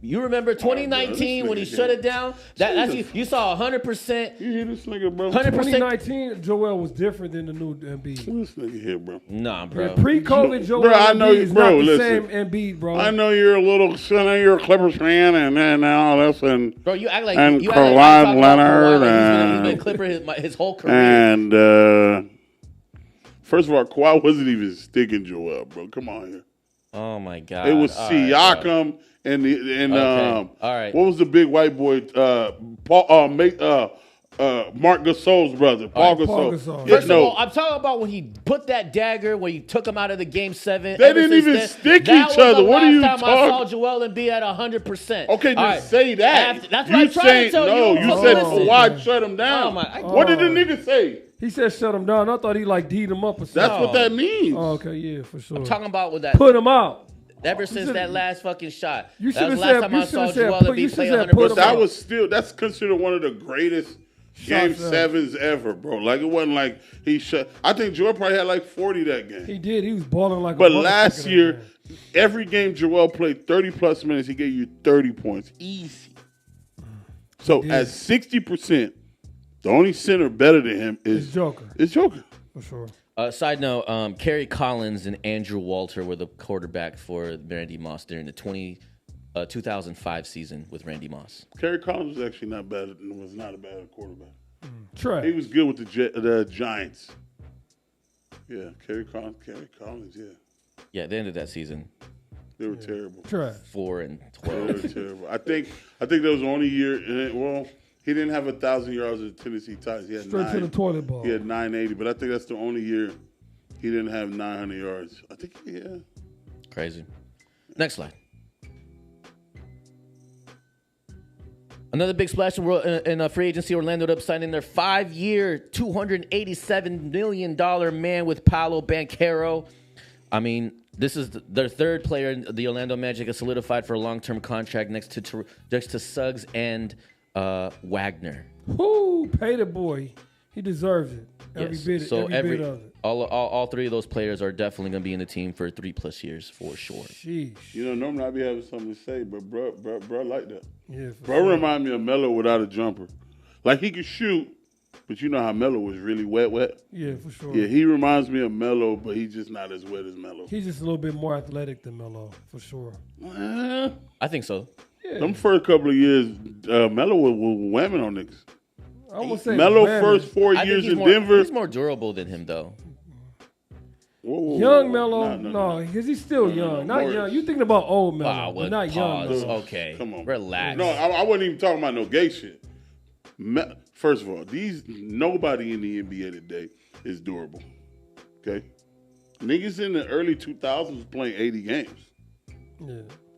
You remember 2019 when he shut it down? That's you saw 100%. You hear this nigga, bro? 100%. 2019, Joel was different than the new Embiid. This nigga here, bro. Nah, bro. Yeah, pre-COVID, Joel Bro, I know Embiid you- is bro, not the listen. same Embiid, bro. I know you're a little son, you're a Clippers fan, and all this, and Bro, you act like And you act like Kawhi I'm talking about Leonard Kawhi like he's and- been a Clipper his whole career. and first of all, Kawhi wasn't even sticking Joel, bro. Come on here. Oh my god. It was All right, bro. Siakam and Okay. All right. what was the big white boy? Paul, Mark Gasol's brother, Paul right, Paul Gasol. Gasol. Yeah, First of all, I'm talking about when he put that dagger, when he took him out of the game 7. They Ever didn't since even then, stick that each was other. the What are last you time I saw talking- Joel Embiid at 100%. Okay, All just say that. That's you what I'm trying saying, to tell no, you. you Fuck, said listen. Kawhi shut him down. Oh, my- What did the nigga say? He said shut him down. I thought he like D'd him up or something. That's what that means. Oh, okay, yeah, for sure. Talking about with that. Put him out. Ever since should- that last fucking shot. You That was should the have last said- time you I should saw have said Joel put- you Embiid should play have said put 100%. him out. That's considered one of the greatest game Shots ever. sevens ever, bro. Like it wasn't like he shut. I think Joel probably had like 40 that game. He did. He was balling like But a motherfucker last that year, game. every game Joel played 30 plus minutes, he gave you 30 points. Easy. So did. at 60%, the only center better than him It's is Joker, Joker. for sure. Side note, Kerry Collins and Andrew Walter were the quarterback for Randy Moss during the 2005 season with Randy Moss. Kerry Collins was actually not bad. Was not a bad quarterback. Trash. He was good with the Giants. Yeah, Kerry Collins. Yeah, Yeah, at the end of that season, they were terrible. Trash. 4-12. They were terrible. I think that was the only year. Well, he didn't have 1,000 yards at Tennessee Titans. He had Straight to the toilet bowl. He had 980, but I think that's the only year he didn't have 900 yards. I think, yeah. Crazy. Next slide. Another big splash in free agency. Orlando ended up signing their 5-year, $287 million man with Paolo Banchero. I mean, this is their third player the Orlando Magic has solidified for a long-term contract next to Suggs and Wagner. Whoo, pay the boy. He deserves it. Every Yes. bit, So every bit of it. all three of those players are definitely going to be in the team for 3+ years for sure. Sheesh. You know, normally I'd be having something to say, but bro like that. Yeah, for Bro sure. remind me of Melo without a jumper. Like, he could shoot, but you know how Melo was really wet. Yeah, for sure. Yeah, he reminds me of Melo, but he's just not as wet as Melo. He's just a little bit more athletic than Melo, for sure. I think so. Them first couple of years, Melo was whamming on niggas. I would say Melo Whammy. first 4 I think years he's in more, Denver. He's more durable than him, though. Whoa. Young Melo, No. because he's still young. Not Morris. young. You thinking about old Melo, Wow, but what not young pause. Melo. Okay, Come on. relax. No, I wasn't even talking about no gay shit. First of all, nobody in the NBA today is durable. Okay? Niggas in the early 2000s was playing 80 games. Yeah.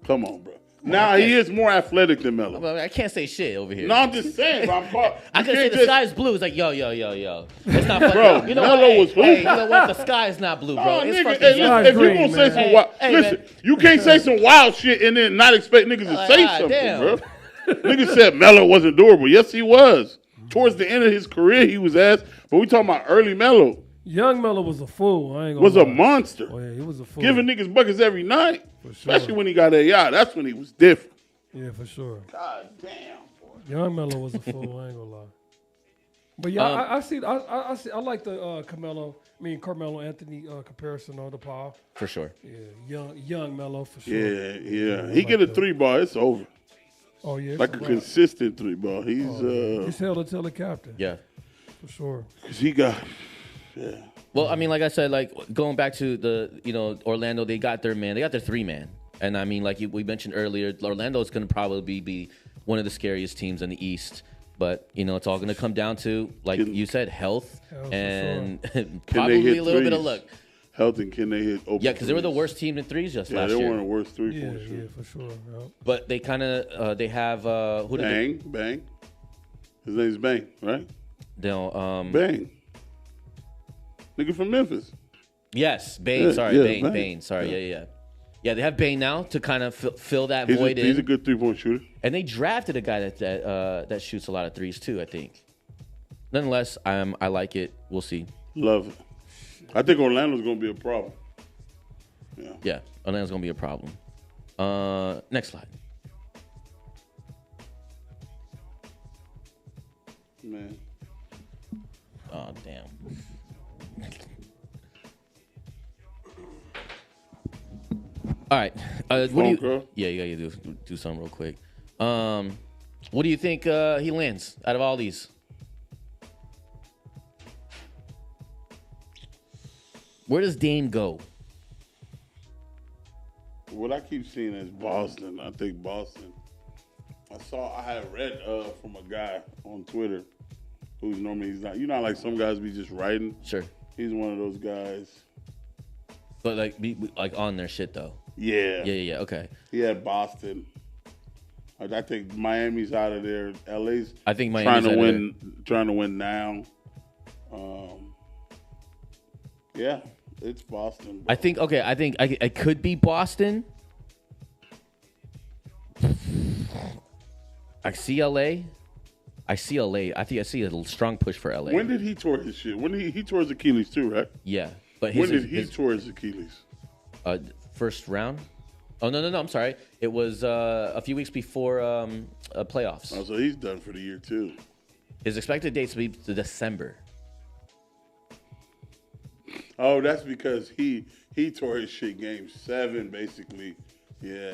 Come on, bro. Now he is more athletic than Melo. Well, I can't say shit over here. No, I'm just saying. Bro, I could say the sky is blue. It's like, yo. It's not funny. Bro, you know Melo what? was Hey, hooping. you know what? The sky is not blue, bro. Oh, It's nigga, fucking hey, yellow. listen, if you green, gonna say man. some wild, Hey, listen, man. you can't say some wild shit and then not expect niggas to say God something, damn. bro. Niggas said Melo wasn't durable. Yes, he was. Towards the end of his career, he was ass. But we talking about early Melo. Young Melo was a fool. I ain't gonna Was a lie. monster. Oh, yeah, he was a fool. Giving niggas buckets every night. For sure. Especially when he got AI. That's when he was different. Yeah, for sure. God damn, boy. Young Melo was a fool. I ain't gonna lie. But yeah, I see. I like the Carmelo Anthony comparison on the Paul. For sure. Yeah, young Melo for sure. Yeah. I He like get a that. 3-ball, it's over. Oh yeah, Like a consistent 3-ball. he's held until the captain. Yeah. For sure. He got, yeah. Well, I mean, like I said, like going back to the, Orlando, they got their 3-man. And I mean, like we mentioned earlier, Orlando is going to probably be one of the scariest teams in the East. But, it's all going to come down to, like you said, health for and Can probably they hit a little bit of threes? luck. Health and can they hit open Yeah, because they were the threes? worst team in threes just Yeah, last they were year. one of the worst 3 Yeah, for sure. yeah, for sure. Yeah. But they kind of they have who did they? Bang. His name's Bang, right? No, Bang. Nigga from Memphis. yes, Bane. Yeah, Sorry, yeah, Bane. Bane. Bane. Sorry, yeah. Yeah, they have Bane now to kind of fill that He's void he's in. a good 3-point shooter. And they drafted a guy that shoots a lot of threes too, I think. Nonetheless, I like it. We'll see. Love it. I think Orlando's gonna be a problem. Yeah. Yeah, Orlando's gonna be a problem. Next slide. Man. Oh damn. All right. What do Phone you? call? Yeah, you gotta do something real quick. What do you think he lands out of all these? Where does Dame go? What I keep seeing is Boston. I think Boston. I had read from a guy on Twitter who's normally he's not. You know, how, like some guys be just writing. Sure, He's one of those guys. but like on their shit though. Yeah. Yeah. Okay. He had Boston. I think Miami's out of there. LA's I think Miami's trying to out of win. Trying to win now. Yeah, it's Boston. I think I could be Boston. I see LA. I think I see a strong push for LA. When did he tore his shit? When he tore his Achilles too, right? Yeah, but When did he tore his Achilles? first round? Oh no! I'm sorry. It was a few weeks before playoffs. Oh, so he's done for the year too. His expected dates will be to December. Oh, that's because he tore his shit game 7 basically. Yeah.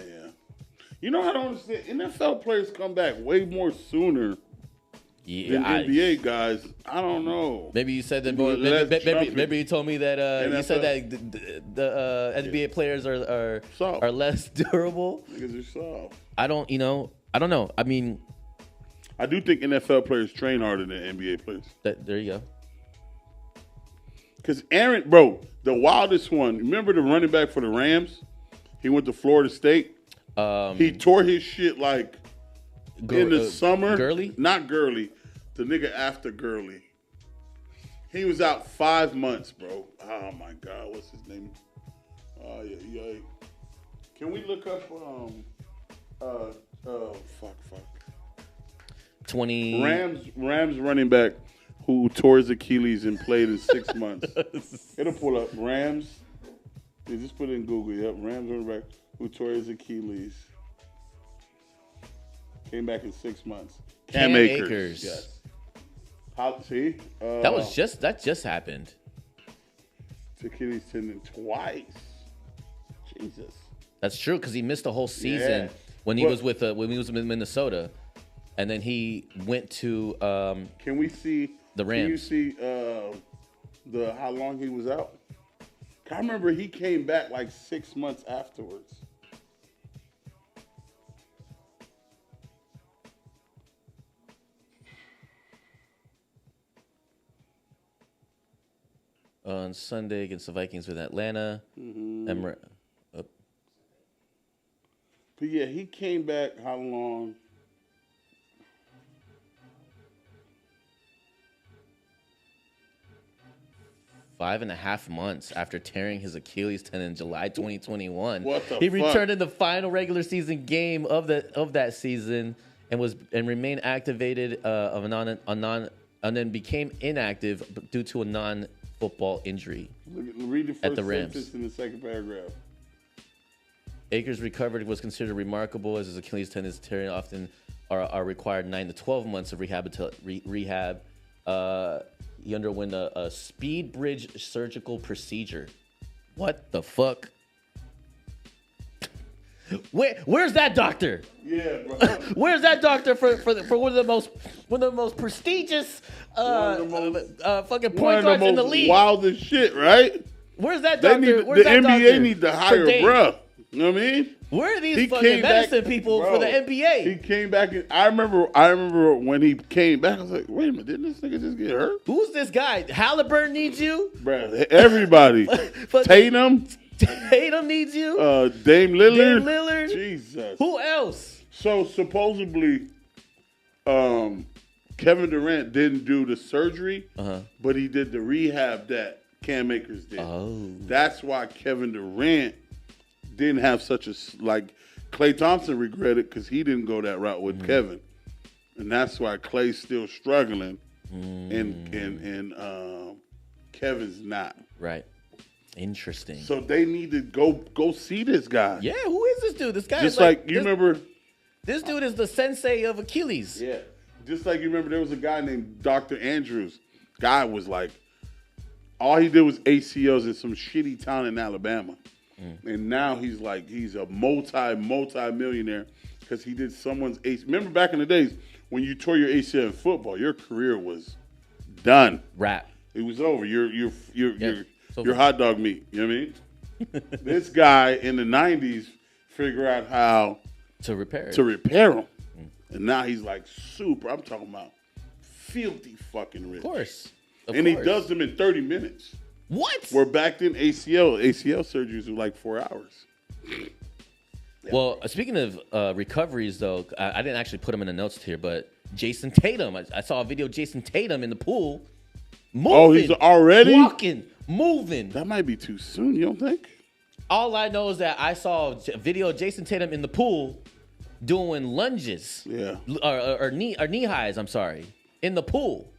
You know, I don't understand. NFL players come back way more sooner Yeah, than NBA guys. I don't know. Maybe you said that. Less Maybe you told me that you said NFL. that the NBA players Soft. are less durable. Niggas are soft. I don't know. I mean, I do think NFL players train harder than NBA players. there you go. Because Aaron, bro, the wildest one. Remember the running back for the Rams? He went to Florida State. He tore his shit like in the summer. Gurley? Not Gurley. The nigga after Gurley. He was out 5 months, bro. Oh my God, what's his name? Oh yeah. Can we look up fuck. 20 Rams running back who tore his Achilles and played in 6 months. It'll pull up Rams. Yeah, just put it in Google. Yep, Rams running back who tore his Achilles. Came back in 6 months. Cam Akers. Yes. How? See? That just happened. Achilles tendon twice. Jesus. That's true because he missed the whole season when he was with Minnesota, and then he went to. Can we see the Rams? Can you see how long he was out? I remember he came back like 6 months afterwards. On Sunday against the Vikings with Atlanta. But yeah, he came back how long? Five and a half months after tearing his Achilles tendon in July 2021. What the he fuck? returned in the final regular season game of that season and remained activated and then became inactive due to a non-football injury. Read the first at the Rams. sentence in the second paragraph. Akers' recovery was considered remarkable as his Achilles tendons tearing often are required 9 to 12 months of rehab. He underwent a speed bridge surgical procedure. What the fuck? Where's that doctor? Yeah, bro. Where's that doctor for one of the most prestigious fucking point guards in the league? Wildest shit, right? Where's that They doctor? need Where's the that NBA doctor need to for hire Dame? bruh. You know what I mean? Where are these He fucking came back- medicine people bro, for the NBA? He came back. I remember when he came back. I was like, wait a minute, didn't this nigga just get hurt? Who's this guy? Halliburton needs you. Bruh, everybody. Fucking- Tatum. Tatum needs you. Dame Lillard. Dame Lillard. Jesus. Who else? So supposedly, Kevin Durant didn't do the surgery, but he did the rehab that Cam Akers did. Oh. That's why Kevin Durant didn't have such a Klay Thompson regretted because he didn't go that route with Kevin, and that's why Klay's still struggling, and Kevin's not. Right. Interesting. So they need to go see this guy. Yeah, who is this dude? This guy Just is like you remember. This dude is the sensei of Achilles. Yeah. Just like you remember, there was a guy named Dr. Andrews. Guy was like, all he did was ACLs in some shitty town in Alabama. And now he's a multi-millionaire because he did someone's ACL. Remember back in the days when you tore your ACL in football, your career was done. Rap. It was over. You're over. hot dog meat. You know what I mean? This guy in the 90s figured out how To repair it. to repair them. And now he's like super, I'm talking about filthy fucking rich. Of course. And he does them in 30 minutes. What? Where back then ACL surgeries were like 4 hours. Well, speaking of recoveries, though, I didn't actually put him in the notes here, but Jason Tatum. I saw a video of Jason Tatum in the pool. Moving, Oh, he's already? walking, moving. That might be too soon, you don't think? All I know is that I saw a video of Jason Tatum in the pool doing lunges. Yeah. Or knee highs, I'm sorry, in the pool.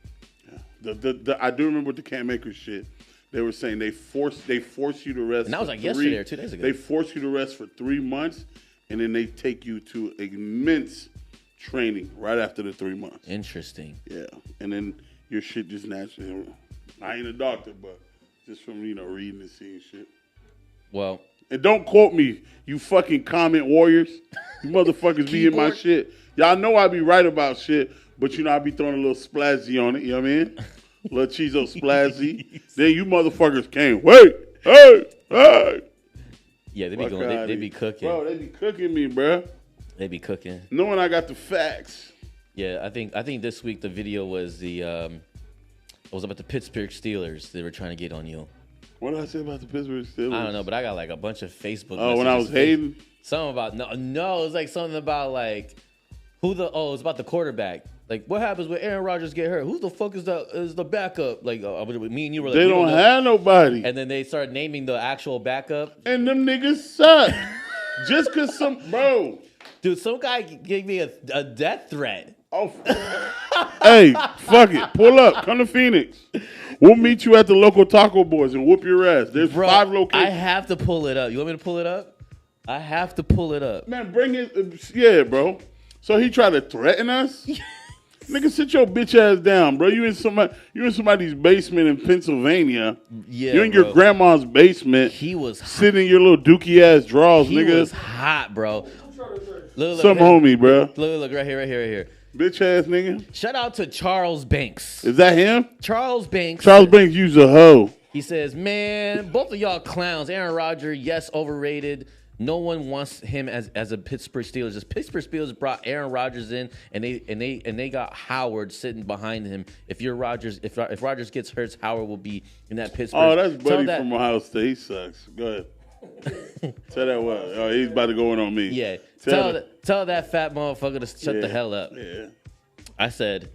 I do remember with the Cam Akers shit. They were saying they force you to rest. And that was for like yesterday or 2 days ago. They force you to rest for 3 months, and then they take you to immense training right after the 3 months. Interesting. Yeah, and then your shit just naturally. I ain't a doctor, but just from reading and seeing shit. Well, And don't quote me, you fucking comment warriors. You motherfuckers be in my shit. Y'all know I be right about shit, but you know I be throwing a little splashy on it. You know what I mean? Little Chizo splashy. Then you motherfuckers came. Wait, hey. Yeah, they be going. They be cooking. Bro, they be cooking me, bro. They be cooking. Knowing I got the facts. Yeah, I think this week the video was it was about the Pittsburgh Steelers. They were trying to get on you. What did I say about the Pittsburgh Steelers? I don't know, but I got like a bunch of Facebook. Oh, when I was hating? Something about no, it was like something about like it's about the quarterback. Like, what happens when Aaron Rodgers get hurt? Who the fuck is the backup? Like, me and you were like, they don't have nobody. And then they started naming the actual backup. And them niggas suck. Just cause bro. Dude, some guy gave me a death threat. Oh, hey, fuck it. Pull up. Come to Phoenix. We'll meet you at the local Taco Boys and whoop your ass. There's 5 locations. I have to pull it up. You want me to pull it up? I have to pull it up. Man, bring it. Yeah, bro. So he tried to threaten us? Nigga, sit your bitch ass down, bro. You in somebody's basement in Pennsylvania. Yeah, you're in your grandma's basement. He was sitting in your little dookie ass drawers, nigga. He was hot, bro. Look, some homie, bro. Look, right here. Bitch ass nigga. Shout out to Charles Banks. Is that him? Charles Banks. Charles Banks used a hoe. He says, man, both of y'all clowns. Aaron Rodgers, yes, overrated. No one wants him as a Pittsburgh Steelers. The Pittsburgh Steelers brought Aaron Rodgers in, and they got Howard sitting behind him. If Rodgers gets hurt, Howard will be in that Pittsburgh. Oh, that's Buddy from Ohio State. He sucks. Go ahead. Tell that what? Oh, he's about to go in on me. Yeah. Tell that fat motherfucker to shut the hell up. Yeah. I said,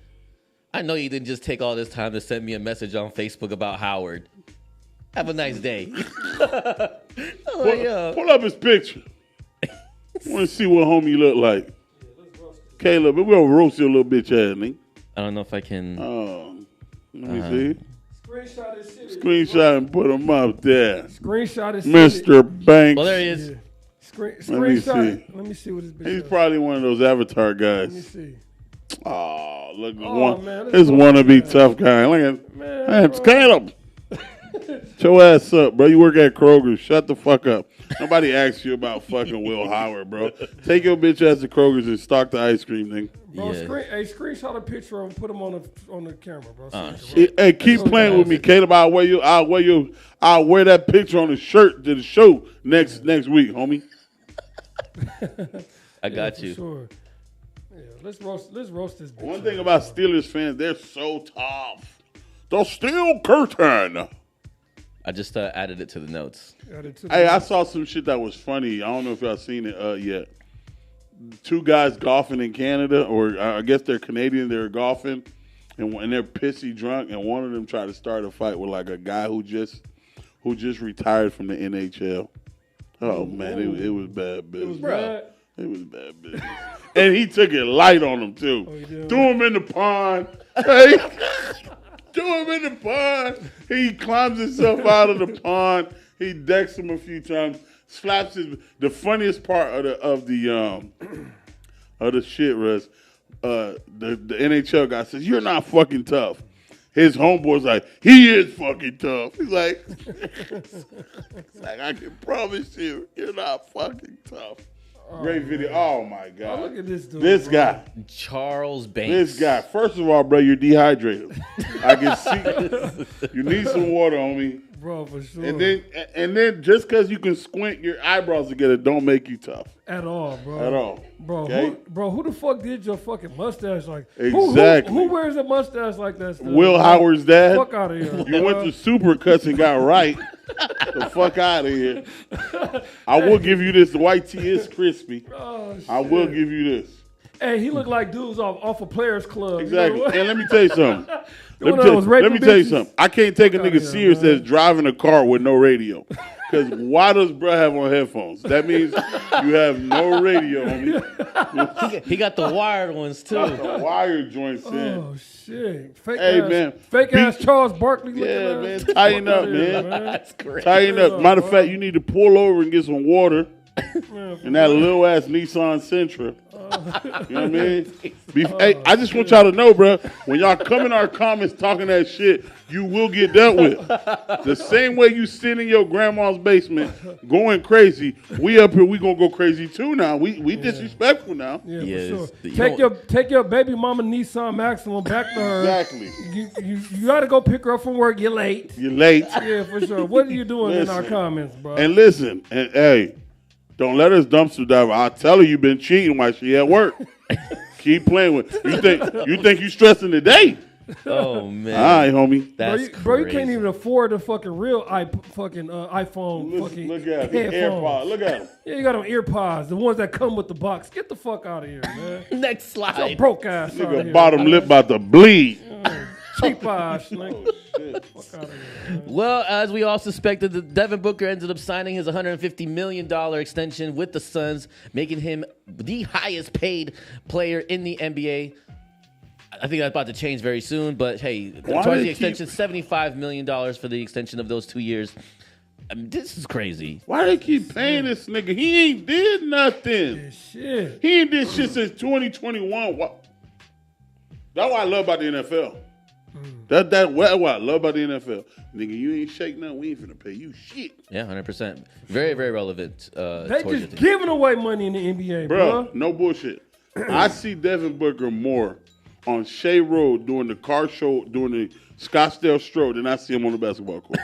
I know you didn't just take all this time to send me a message on Facebook about Howard. Have a nice day. Pull up his picture. I want to see what homie look like. Caleb, we're going to roast your little bitch ass, nigga. I don't know if I can. Let me see. Screenshot his city. Screenshot and put him up there. Screenshot his Mr. Banks. Well, there he is. Yeah. Screenshot. Let me see what his bitch He's is. probably one of those Avatar guys. Let me see. Oh, look. Man, this wannabe tough guy. Look at man, Caleb. Shut your ass up, bro. You work at Kroger. Shut the fuck up. Nobody asked you about fucking Will Howard, bro. Take your bitch ass to Kroger's and stock the ice cream, nigga. Bro, screenshot a picture and put him on the camera, bro. Hey, keep playing with me, Caleb. I'll wear that picture on the shirt to the show next week, homie. I got you. Sure. Yeah, let's roast this bitch. One thing about Steelers fans, they're so tough. The Steel Curtain. I just added it to the notes. Hey, I saw some shit that was funny. I don't know if y'all seen it yet. 2 guys golfing in Canada, or I guess they're Canadian. They're golfing, and they're pissy drunk, and one of them tried to start a fight with like a guy who just retired from the NHL. Oh man, it was bad business. It was bad business. And he took it light on him too. Threw him in the pond. Hey. Threw him in the pond. He climbs himself out of the pond. He decks him a few times. Slaps his. The funniest part of the shit was the NHL guy says, "You're not fucking tough." His homeboy's like, "He is fucking tough." He's like, "I can promise you, you're not fucking tough." Great video. Oh my God. Look at this dude. This guy. Charles Banks. This guy. First of all, bro, you're dehydrated. I can see. You need some water, homie. Bro, for sure. And then just because you can squint your eyebrows together, don't make you tough. At all, bro. At all. Bro, okay? who the fuck did your fucking mustache like? Exactly. Who wears a mustache like that still? Will Howard's dad. Fuck out of here. You went to Supercuts and got right. The fuck out of here. I will give you this. The white tee is crispy. Oh, shit. I will give you this. Hey, he looked like dudes off a Players Club. Exactly. You know And let me tell you something. Let me raping tell you bitches? something. I can't take a Fuck outta nigga here, serious man. that's driving a car with no radio. Because why does bro have on headphones? That means you have no radio, homie. He got the wired ones too. The wire joints in. Oh shit! Fake ass Charles Barkley. Yeah, looking man. ass. Tighten up, man. That's great. Tighten up. Matter of fact, you need to pull over and get some water Man, in that little ass Nissan Sentra. You know what I mean? Hey, I just want y'all to know, bro, when y'all come in our comments talking that shit, you will get dealt with. The same way you sit in your grandma's basement going crazy, we up here, we gonna go crazy too now. We disrespectful now. Yeah, Yes. for sure. Take your baby mama Nissan Maxima back to her. Exactly. You got to go pick her up from work. You're late. You're late. Yeah, for sure. What are you doing in our Listen. comments, bro? And listen, and hey, don't let us dumpster dive. I tell her you've been cheating while she at work. Keep playing with. You think you stressing today? Oh man. All right, homie. That's bro, you crazy. can't even afford the fucking real iPhone. Listen, fucking look at him. headphones. AirPod. Look at him. Yeah, you got them earpods, the ones that come with the box. Get the fuck out of here, man. Next Your slide. broke ass out of Nigga, here. bottom lip about to bleed. Cheap ass, like, Shit. fuck out of here, man. Well, as we all suspected, Devin Booker ended up signing his $150 million extension with the Suns, making him the highest paid player in the NBA. I think that's about to change very soon, but hey, as far as the extension, $75 million for the extension of those 2 years. I mean, this is crazy. Why they keep paying this nigga? He ain't did nothing. Shit. He ain't did shit since 2021. That's what I love about the NFL. That's what I love about the NFL. Nigga, you ain't shake nothing. We ain't finna pay you shit. Yeah, 100%. Very, very relevant. They towards your just team. giving away money in the NBA, Bro, bro. no bullshit. I see Devin Booker more on Shea Road doing the car show, doing the Scottsdale Stroll than I see him on the basketball court.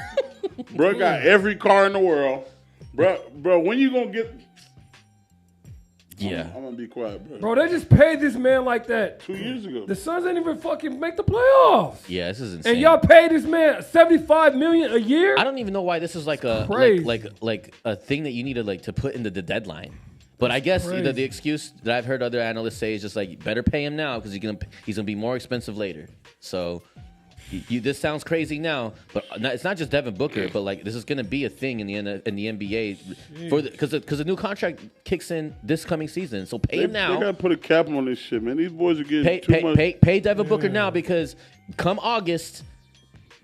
Bro got every car in the world. Bro, when you gonna get... Yeah. I'm gonna be quiet, bro. Bro, they just paid this man like that. 2 years ago. The Suns ain't even fucking make the playoffs. Yeah, this is insane. And y'all paid this man $75 million a year? I don't even know why this is like a crazy. like a thing that you need to like to put into the deadline. But I guess crazy. the excuse that I've heard other analysts say is just like better pay him now because he's gonna be more expensive later. So this sounds crazy now, but it's not just Devin Booker, but like this is gonna be a thing in the NBA for because the new contract kicks in this coming season. So pay him They now. gotta put a cap on this shit, man. These boys are getting too much. Pay Devin Booker now because come August,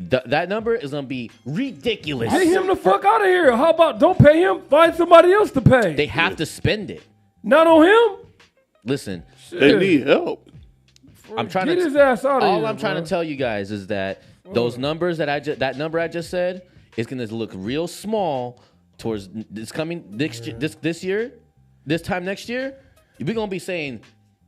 that number is gonna be ridiculous. Get him the fuck out of here. How about don't pay him? Find somebody else to pay. They have to spend it. Not on him? Listen, They need help. I'm trying Get to. his ass out of All here. I'm trying bro. to tell you guys is that those numbers that number I just said is gonna look real small towards this coming next year, this year, this time next year. We're gonna be saying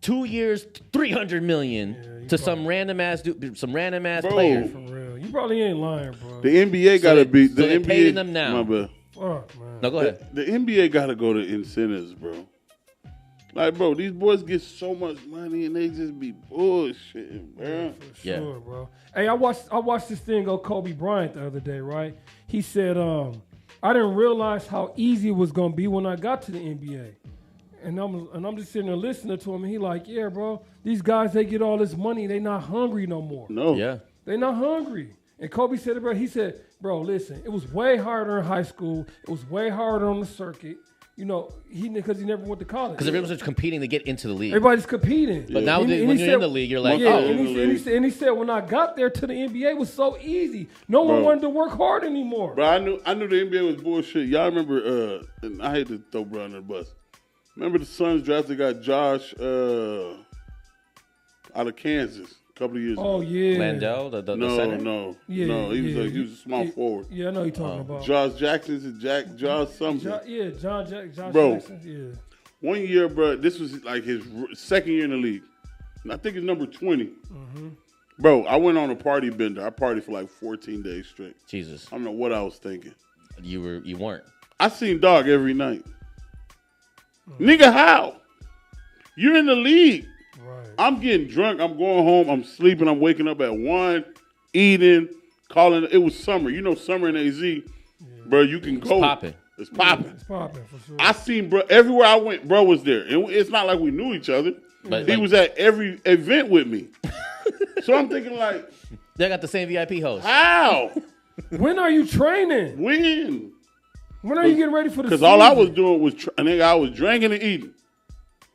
2 years, 300 million to some random ass Bro. player. For real. You probably ain't lying, bro. The NBA gotta be the they're NBA. paying them now. My bad. Fuck, man. No, go ahead. The NBA gotta go to incentives, bro. Like, bro, these boys get so much money and they just be bullshitting, bro. Yeah. Sure, bro. Hey, I watched this thing on Kobe Bryant the other day, right? He said, I didn't realize how easy it was gonna be when I got to the NBA. And I'm just sitting there listening to him, and he like, yeah, bro, these guys, they get all this money, they not hungry no more. No. Yeah. They not hungry. And Kobe said it, bro. He said, bro, listen, it was way harder in high school. It was way harder on the circuit. You know, because he never went to college. Because everyone's just competing to get into the league. Everybody's competing. But now And he when you're said- in the league, you're like, Yeah, oh, and he said when I got there to the NBA, it was so easy. No one Bro. wanted to work hard anymore. Bro, I knew the NBA was bullshit. Y'all remember, and I hate to throw bro under the bus. Remember the Suns drafted got Josh out of Kansas a couple of years Oh ago. yeah, Landell, the center. No. Yeah, No, he yeah. was a small forward. Yeah, I know you're talking about. Josh Jackson is Josh something. Josh Bro. Jackson. Yeah. 1 year, bro, this was like his second year in the league. And I think it's number 20. Bro, I went on a party bender. I partied for like 14 days straight. Jesus, I don't know what I was thinking. you weren't. I seen Dog every night. Nigga, how? You're in the league. Right. I'm getting drunk. I'm going home. I'm sleeping. I'm waking up at 1, eating, calling. It was summer. You know, summer in AZ, bro, you can go. popping. It's popping. It's popping for sure. I seen bro everywhere I went. Bro was there, and it's not like we knew each other. But He like, was at every event with me. So I'm thinking like, they got the same VIP host. how? When are you training? When? When are you getting ready for the Because season? all I was doing was, nigga, I was drinking and eating.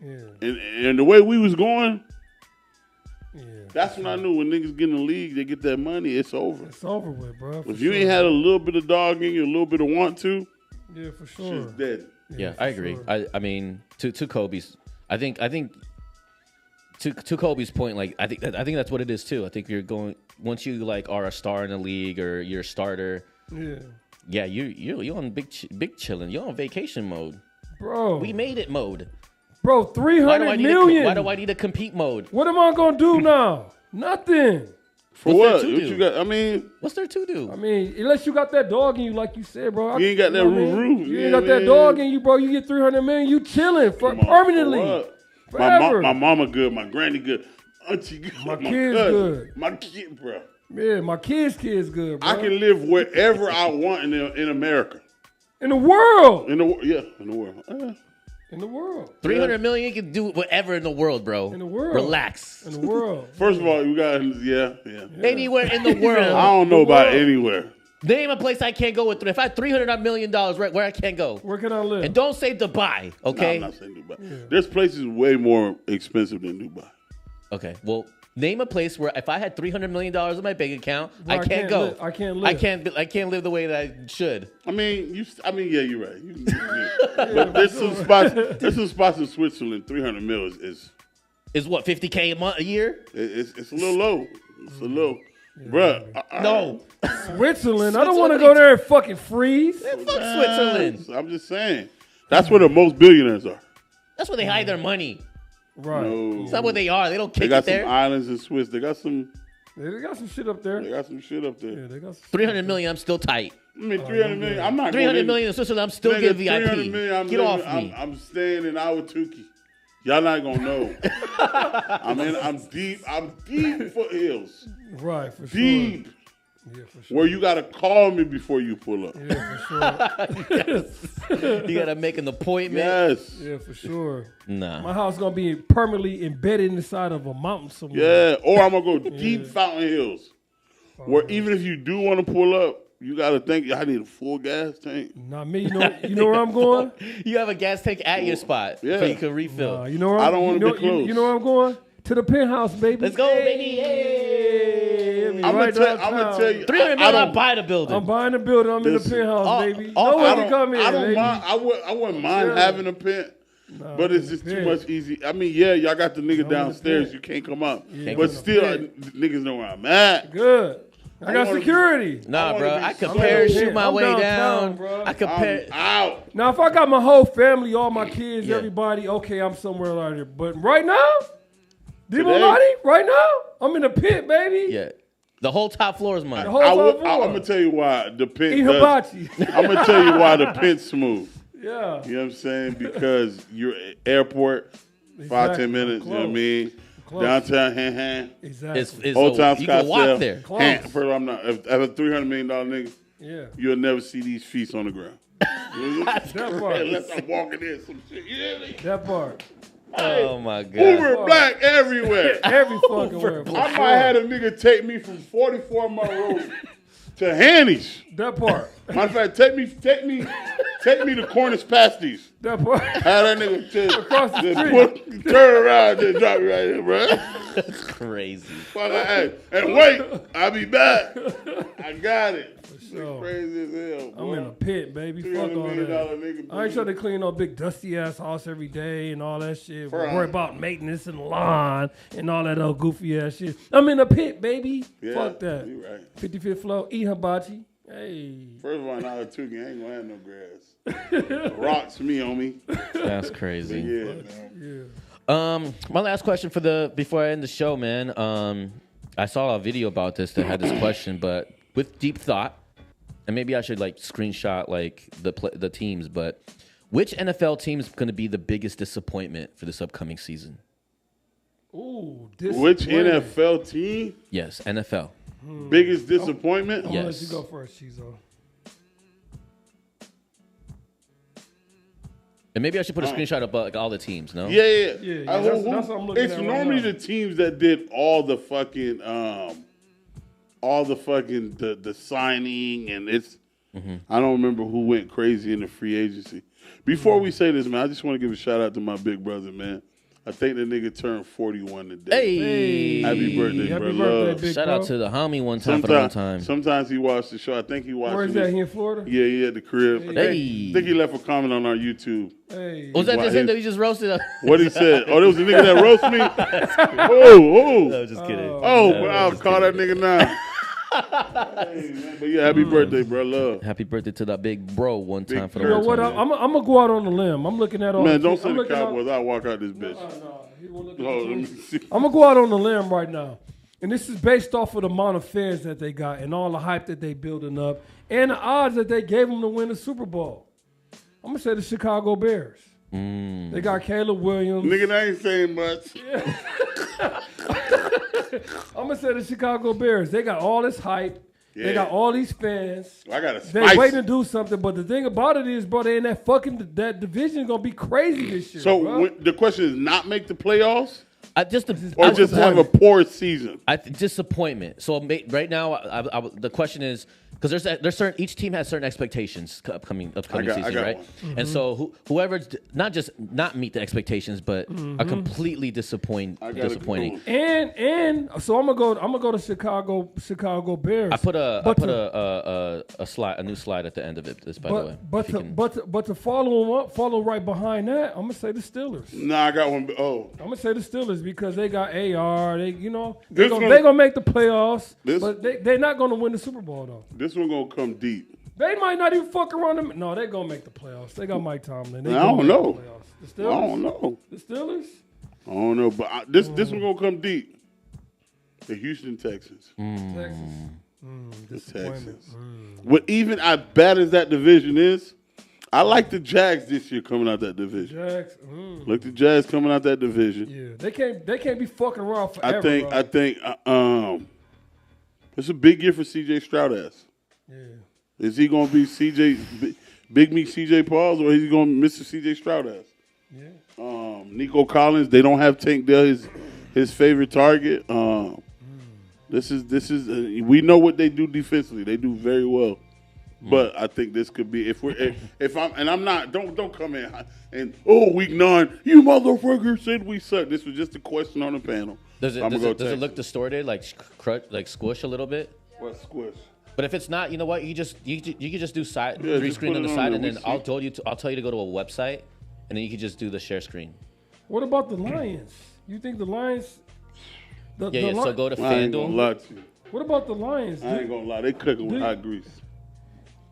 Yeah. And the way we was going, Yeah. that's when I knew when niggas get in the league, they get that money, it's over. It's over with, bro. for If you sure. ain't had a little bit of dog in you, a little bit of want to, Yeah, for sure. shit's dead. Yeah, for I agree. sure. I mean, to Kobe's, I think to Kobe's point, like I think that's what it is too. I think you're going once you like are a star in the league or you're a starter. Yeah, you're on big chilling. You're on vacation mode. Bro. We made it mode. Bro, 300 million. Why do I need a compete mode? What am I gonna do now? Nothing. For What's what? there to What do? you got? I mean, What's there to do? I mean, unless you got that dog in you, like you said, bro. You ain't got that know what I mean? roof. You Yeah, ain't got that man. dog in you, bro. You get 300 million, you chilling come on, permanently. for what? Forever. My mama good. My granny good. Auntie good. My kids cousin, good. My kid, bro. Yeah, my kids good, bro. I can live wherever I want in America. In the world. In the world. In the world. 300 million, you can do whatever in the world, bro. In the world. Relax. In the world. First of all, you got Anywhere in the world. I don't know about world. anywhere. Name a place I can't go with. If I had $300 million, right where I can't go. Where can I live? And don't say Dubai, No, okay? I'm not saying Dubai. There's places way more expensive than Dubai. Okay, well, name a place where if I had $300 million in my bank account, Where I can't go. I can't live. I can't live the way that I should. I mean, yeah, you're right. But there's some spots in Switzerland. 300 mil is Is what, 50K a month, a year? it's a little low. It's a little, bruh. No. Switzerland. I don't want to go there and fucking freeze. Fuck Switzerland. I'm just saying. That's where the most billionaires are. That's where they hide their money. Right. No. It's not where they are. They don't They kick got it there. some islands in Swiss. They got some They got some shit up there. shit up there. Yeah, they got some 300 million, I'm still tight. I mean, 300 million. I'm not 300 going million in Switzerland, I'm still Nigga, getting 300 VIP. million, Get off me. I'm staying in Awatuki. Y'all not gonna know. I'm deep foothills. Right, for sure. Deep. Yeah, for sure. Where you gotta call me before you pull up. Yeah, for sure. You gotta make an appointment. Yes. Yeah, for sure. My Nah. house gonna be permanently embedded inside of a mountain somewhere. Yeah. Or I'm gonna go deep Fountain Hills. Where even if you do want to pull up, you gotta think I need a full gas tank. Not me. You know where I'm going? You have a gas tank at your spot Yeah. so you can refill. You know where I don't wanna you be close. You know where I'm going? To the penthouse, baby. Let's go, baby. Hey, I'm gonna tell you. 300 I million, I'll don't- buy the building. I'm buying the building. I'm in the Listen, penthouse, baby. all- No one I can come in, don't baby. mind. I wouldn't mind Yeah. having a pent. But it's just too much easy. I mean, yeah, y'all got the nigga downstairs. pit. You can't come up. Yeah, But I'm still, in the niggas know where I'm at. Good. I got wanna be- security. Nah, I bro. wanna I be could slow. parachute my I'm way downtown, down. bro. I could I'm out. Now, if I got my whole family, all my kids, Yeah. everybody, okay, I'm somewhere out here. But right now, Today? Dimolati, right now, I'm in the pit, baby. Yeah. The whole top floor is mine. The whole I'm top floor. gonna tell you why the pent. Eat does- hibachi. I'm gonna tell you why the pent's smooth. Yeah. You know what I'm saying? Because you're at airport, 5-10 minutes. You know what I Close. mean? Close. Downtown, hand. Exactly. It's Old Town you can walk Scottsdale. there. Close. Hand. First of all, I'm not. If a $300 million nigga, Yeah. you'll never see these feet on the ground. That part. Unless I'm walking in some shit. You hear me? That part. Oh my god. Uber black everywhere. Every fucking word. for I might sure. have a nigga take me from 44 Mile Road to Hanny's. That part. Matter of fact, take me to Cornish Pasties. That part. Have that nigga to, Across the to street. turn around and drop me right here, bro. That's crazy. Fuck, and wait, I'll be back. I got it. sure. Crazy as hell, I'm boy. in a pit, baby. Fuck $300 all million that. nigga. I ain't trying to clean no big dusty ass house every day and all that shit. Right. Worry about maintenance and lawn and all that other goofy ass shit. I'm in a pit, baby. Yeah, Fuck that. You right. 55th floor, eat hibachi. Hey. First of all, now Tuki ain't gonna have no grass. Rocks me on me. That's crazy. Yeah, man. Yeah. My last question before I end the show, man. I saw a video about this that had this question, but with deep thought, and maybe I should like screenshot like the teams. But which NFL team is going to be the biggest disappointment for this upcoming season? Ooh, Which disappointing. NFL team Yes, NFL. biggest disappointment? I'm gonna let Yes. you go first, Chizo. And maybe I should put a screenshot of like all the teams. No. Yeah. Yeah, that's what I'm looking It's at right normally now. the teams that did all the fucking the signing, and it's I don't remember who went crazy in the free agency. Before we say this, man, I just want to give a shout out to my big brother, man. I think the nigga turned 41 today. Hey, Happy birthday, Happy bro. birthday, Love. big shout bro. out to the homie one time for the one time. Sometimes he watched the show. I think he watched. Where is that? Here in Florida? Yeah, he at the crib. I Hey. think he left a comment on our YouTube. Hey. Was that Why just him his- that we just roasted? What he said? Oh, there was a nigga that roasted me. Oh, I was just kidding. I'll call that nigga now. Hey, man, but yeah, happy birthday, bro. Love. Happy birthday to that big bro one time Big for the You know one what? time. I'm gonna go out on a limb. I'm looking at all. Man, the don't kids. say I'm the looking out- Cowboys. I'll walk out this bitch. No, he won't look at Oh, the let me teams. see. I'm gonna go out on a limb right now, and this is based off of the amount of fans that they got and all the hype that they building up and the odds that they gave them to win the Super Bowl. I'm gonna say the Chicago Bears. They got Caleb Williams. Nigga, that ain't saying much. I'm gonna say the Chicago Bears. They got all this hype. Yeah. They got all these fans. I got a They spice. waiting to do something, but the thing about it is, bro, they in that division gonna be crazy this year. So bro. the question is not make the playoffs I just or just have a poor season. disappointment. So right now, the question is because there's certain each team has certain expectations upcoming I season, got right? one. And so whoever's not meet the expectations, but are completely disappointing. I got a Disappointing. cool. And so I'm gonna go to Chicago Bears. I put a But I put to- a new slide at the end of it. This by the way. but If you can- but to follow right behind that, I'm gonna say the Steelers. Nah, I got one. Oh, I'm gonna say the Steelers because they got AR. They This they one- gonna make the playoffs, This- but they're not gonna win the Super Bowl though. this one gonna come deep. They might not even fuck around them. No, they're gonna make the playoffs. They got Mike Tomlin. They I gonna don't make know. The playoffs. The I Steelers. don't know. The Steelers. I don't know, but this one gonna come deep. The Houston Texans. Texas. The Disappointment. Texans. What even as bad as that division is, I like the Jags this year coming out that division. Jags. Like the Jags coming out that division. Yeah, they can't be fucking around forever. I bro. think it's a big year for CJ Stroud ass. Yeah. Is he gonna be Big Meat CJ Pauls, or is he gonna Mr. CJ Stroud ass? Yeah. Nico Collins, they don't have Tank Dell, his favorite target. This is we know what they do defensively. They do very well. But I think this could be if I'm not don't come in and week 9 you motherfucker said we suck. This was just a question on the panel. does it I'ma does go it, does it Texans. look distorted, like like squish a little bit? What squish? But if it's not, you know what? You can just do side Yeah, three just screen put on the it on side, there. and We then see. I'll tell you to go to a website, and then you can just do the share screen. What about the Lions? You think the Lions? Yeah. So go to I ain't gonna FanDuel. lie to you. What about the Lions? I ain't gonna lie. They cooking with Dude. hot grease.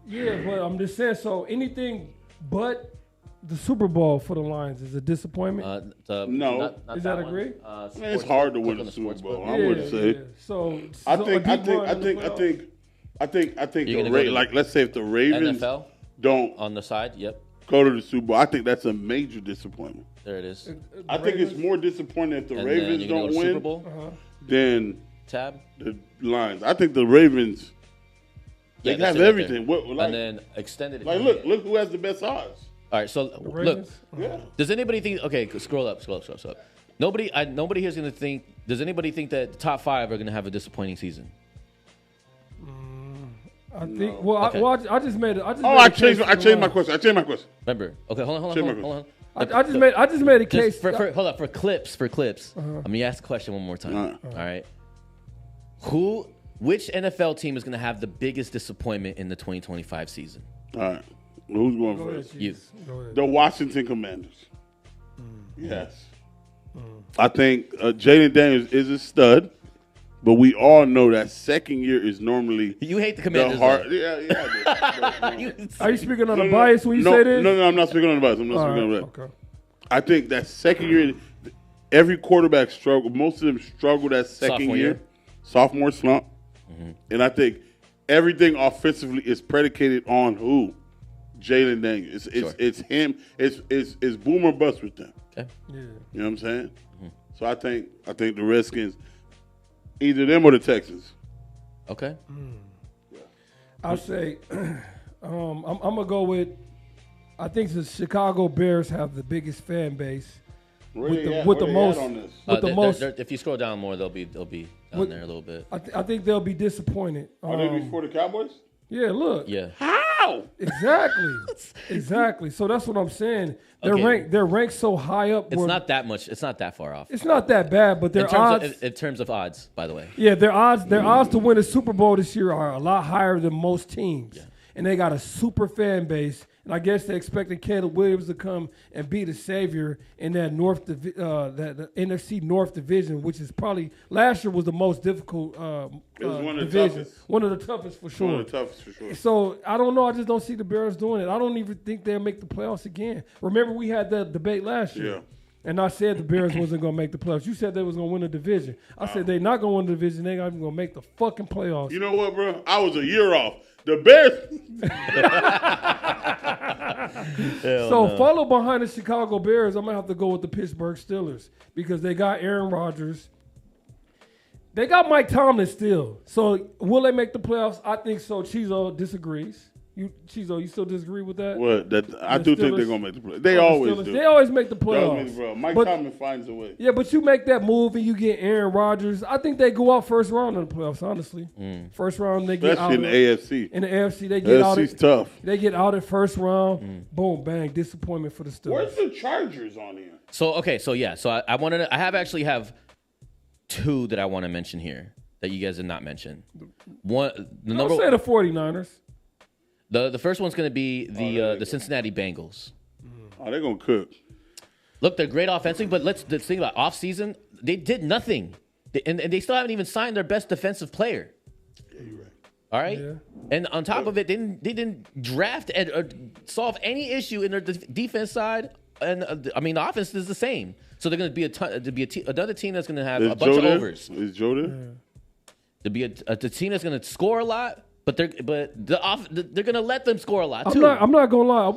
Yeah, but I'm just saying. So anything but the Super Bowl for the Lions is a disappointment. No. not Is that that one. agree? Man, it's hard to win click on a Super sports Bowl. book. I would say. So I a think deep run in the playoffs. I think You're the gonna go to like let's say if the Ravens NFL don't on the side. Yep, go to the Super Bowl, I think that's a major disappointment. there it is. I think it's more disappointing if the And then Ravens you're gonna don't go to Super win Bowl than tab. the Lions. I think the Ravens they Yeah, that's have it right everything. there. What, like, And then extended. like look who has the best odds. All right, so look. Ravens? Yeah. Does anybody think? Okay, scroll up. Nobody here's gonna think. Does anybody think that the top 5 are gonna have a disappointing season? I think. Well, Okay. I just made it. I changed my question. I changed my question. Remember? Okay, hold on. Check my I just made a case. Just hold up for clips. Let me ask the question one more time. All right. Which NFL team is going to have the biggest disappointment in the 2025 season? All right. Who's going Go ahead, first? You. Jesus. Go ahead. The Washington Commanders. Yes. I think Jaden Daniels is a stud, but we all know that second year is normally You hate the the Commanders. hard. though. Yeah, I do. Are you speaking on a bias when you say this? No, I'm not speaking on the bias. I'm not All speaking right, on that. okay. I think that second year, every quarterback struggled. Most of them struggled that second Sophomore year. year. Sophomore slump. And I think everything offensively is predicated on who? Jalen Daniels. It's him. It's boom or bust with them. Okay. Yeah. You know what I'm saying? So I think the Redskins, either them or the Texans. Okay. I'll say, I'm gonna go with. I think the Chicago Bears have the biggest fan base Where with they the at? with Where the they at most. on this? With the most. If you scroll down more, they'll be down With- there a little bit. I think they'll be disappointed. Are they before the Cowboys? Yeah, look. Yeah. How? Exactly. So that's what I'm saying. Okay. They're ranked so high up. It's not that much. It's not that far off. It's not that bad, but their In terms of odds, by the way. Yeah, their odds to win a Super Bowl this year are a lot higher than most teams. Yeah. And they got a super fan base. And I guess they expected Caleb Williams to come and be the savior in that the NFC North division, which is probably last year was the most difficult It was one of the division. toughest. One of the toughest for sure. One of the toughest for sure. So I don't know. I just don't see the Bears doing it. I don't even think they'll make the playoffs again. Remember, we had that debate last year. Yeah. And I said the Bears wasn't going to make the playoffs. You said they was going to win the division. I said they're not going to win the division. They're not even going to make the fucking playoffs. You know what, bro? I was a year off. The Bears. Follow behind the Chicago Bears. I'm going to have to go with the Pittsburgh Steelers because they got Aaron Rodgers. They got Mike Tomlin still. So will they make the playoffs? I think so. Chizo disagrees. Chizo, you still disagree with that? What? I do think they're gonna make the playoffs. They Oh, the always Steelers, do. They always make the They always playoffs. make the playoffs. Mike But- Tomlin finds a way. Yeah, but you make that move and you get Aaron Rodgers. I think they go out first round in the playoffs, honestly. First round, they get out. Especially in the AFC. In the AFC, they get out. AFC's tough. They get out in first round. Boom, bang, disappointment for the Steelers. Where's the Chargers on here? So I wanted to, I have two that I want to mention here that you guys did not mention. One, the Don't number say the 49ers. the first one's going to be the Cincinnati Bengals. Oh, they're gonna cook. Look, they're great offensively, but let's think about offseason. They did nothing, and they still haven't even signed their best defensive player. Yeah, you're right. All right, Yeah. and on top of it, they didn't draft or solve any issue in their defense side, and the offense is the same. So they're going to be another team that's going to have Is a bunch Joe of there? overs. Is Joe there? To be a team that's going to score a lot, but they're going to let them score a lot I'm too. not gonna lie.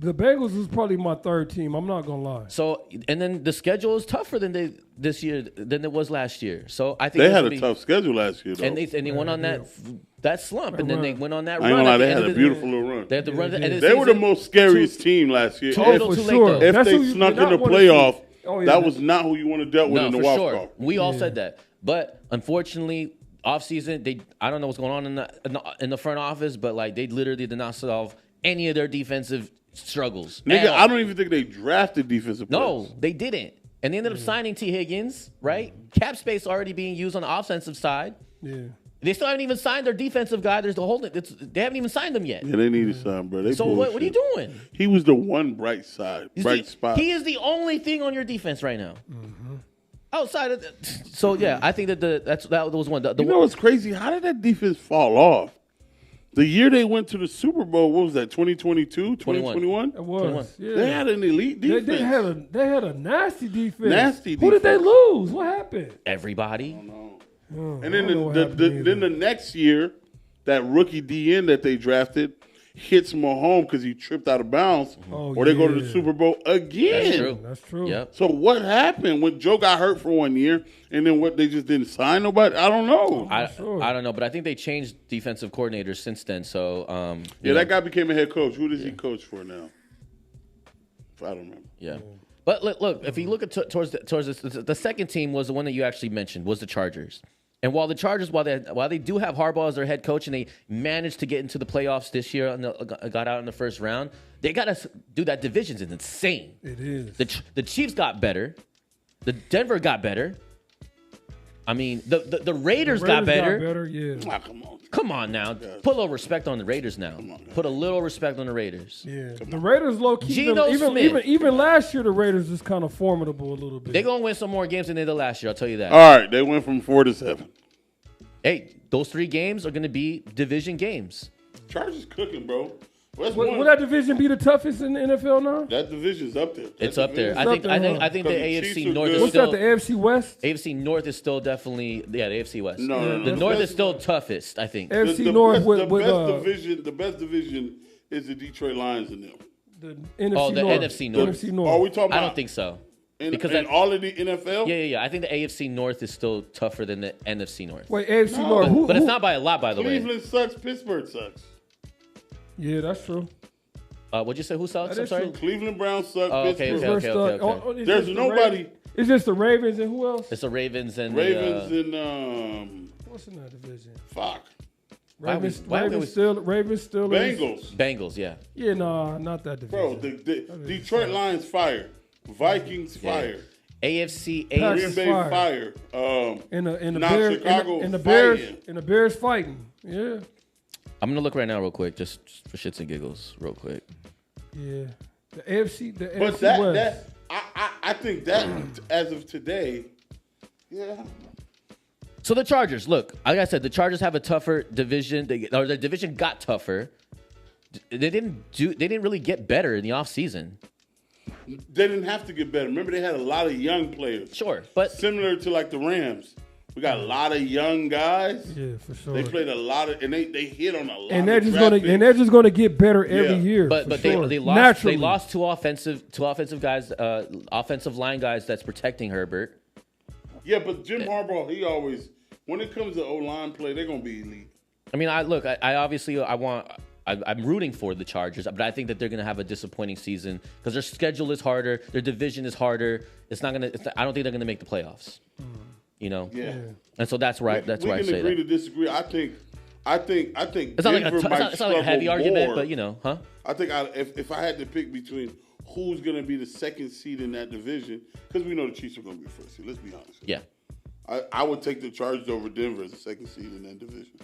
The Bengals was probably my third team. I'm not gonna lie. So and then the schedule is tougher this year than it was last year. So I think They this had will a be- tough schedule last year, though. and they went on that slump, and then they went on that I ain't run. gonna lie, at the they end had of a the- beautiful little run. They had to run. They were the most scariest team last year. Total If, too late, though. if That's they who you snuck did in the not wanna see. playoff, Oh, yeah. that was not who you want to dealt with No, in the for wild sure. card. We all said that, but unfortunately, offseason, I don't know what's going on in the front office, but like they literally did not solve any of their defensive struggles. Nigga, at all. I don't even think they drafted defensive No, players. they didn't. And they ended up signing T. Higgins, right? Cap space already being used on the offensive side. Yeah. They still haven't even signed their defensive guy. They haven't even signed them yet. Yeah, they needed something, bro. They So what are you bullshit. doing? He was the one bright spot. He is the only thing on your defense right now. Outside of so yeah, I think that that was one. You know what's crazy? How did that defense fall off? The year they went to the Super Bowl, what was that, 2022, 2021? It was. Yeah. They had an elite defense. They had a nasty defense. Nasty Who did they defense. lose? What happened? everybody. And then I don't know what happened either. then the next year, that rookie DN that they drafted hits Mahomes because he tripped out of bounds, Oh, or they go to the yeah. Super Bowl again. That's true. That's true. Yep. So what happened when Joe got hurt for 1 year, and then what, they just didn't sign nobody? I don't know. I don't know, but I think they changed defensive coordinators since then. So Yeah, that guy became a head coach. Who does he coach for now? I don't remember. Yeah. But look, if you look at towards the second team was the one that you actually mentioned was the Chargers. And while the Chargers, while they do have Harbaugh as their head coach and they managed to get into the playoffs this year and got out in the first round, they got to do that division is insane. It is. The Chiefs got better. The Denver got better. I mean, the Raiders got better. Yeah. Ah, come on. Come on now. Put a little respect on the Raiders now. Put a little respect on the Raiders. Yeah. The Raiders low key. Geno Smith. Even last year, the Raiders was kind of formidable a little bit. They're going to win some more games than they did last year, I'll tell you that. All right, they went from 4 to 7. Hey, those 3 games are going to be division games. Chargers cooking, bro. West Will one. that division be the toughest in the NFL now? That division's up there. It's up there. I up think there, I think huh? I think the Because the Chiefs AFC are North good. is What's still that? The AFC West? AFC North is still definitely the AFC West. No. The North is still toughest, I think. AFC North best, with the best division is the Detroit Lions in them. the NFC Oh, the North. NFC North. NFC Are North. we talking about I don't think so. in, because in that- all of the NFL? Yeah. I think the AFC North is still tougher than the NFC North. Wait, AFC No. North. Who, But it's who- not by a lot, by the way. Cleveland sucks. Pittsburgh sucks. Yeah, that's true. What'd you say? Who sucks? That I'm is sorry. true. Cleveland Browns suck. Oh, okay, Pittsburgh. okay. It's There's just the nobody. Ravens. It's just the Ravens and who else? It's the Ravens and Ravens the, and What's in that division? fuck. Why we- Ravens, why we Ravens always- still, Bengals. Bengals, yeah. Yeah, nah, not that Bro, division. the Detroit Lions fire. Vikings fire. AFC, Packers Green Bay fire. fire. And the Now Bears, Chicago and the Bears, fighting. and the Bears fighting. Yeah, I'm gonna look right now, real quick, just for shits and giggles, real quick. yeah. The AFC But West. that I think that as of today, yeah. So the Chargers, look, like I said, the Chargers have a tougher division. The division got tougher. They didn't really get better in the offseason. They didn't have to get better. Remember, they had a lot of young players. Sure, but Similar to like the Rams. We got a lot of young guys. Yeah, for sure. They played a lot of, and they hit on a lot. and of they're just draft gonna get better every Yeah. year. but for they sure. lost Naturally. they lost two offensive guys, offensive line guys that's protecting Herbert. Yeah, but Jim Harbaugh, he always, when it comes to O-line play, they're gonna be elite. I mean, I'm rooting for the Chargers, but I think that they're going to have a disappointing season because their schedule is harder, their division is harder. I don't think they're going to make the playoffs. You know, Yeah. and so that's right. That's why I we say can agree that. to disagree. I think. It's not like Denver it's might not like a heavy struggle argument, more. but you know, huh? I think if I had to pick between who's going to be the second seed in that division, because we know the Chiefs are going to be first seed. Let's be honest. Yeah, I would take the Chargers over Denver as the second seed in that division.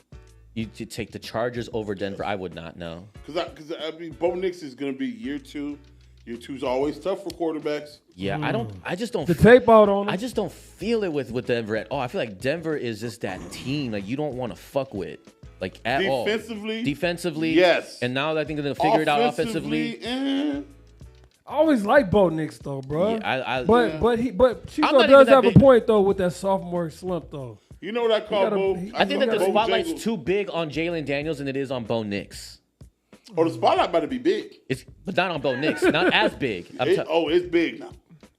you take the Chargers over Denver. I would not know. Because I mean, Bo Nix is going to be year two. Year two's always tough for quarterbacks. Yeah, I just don't. the tape out on them. I just don't feel it with Denver at all. I feel like Denver is just that team like you don't want to fuck with, like at all. Defensively, yes. And now I think they're gonna figure it out offensively. eh. I always like Bo Nix though, bro. Yeah, but I'm Chico not even does that have a big. point though with that sophomore slump though. You know what I call gotta- Bo? he- I think that the Bo spotlight's Jangles. too big on Jalen Daniels than it is on Bo Nix. Oh, the spotlight about to be big. But not on Bo Nix. Not as big. It's big now.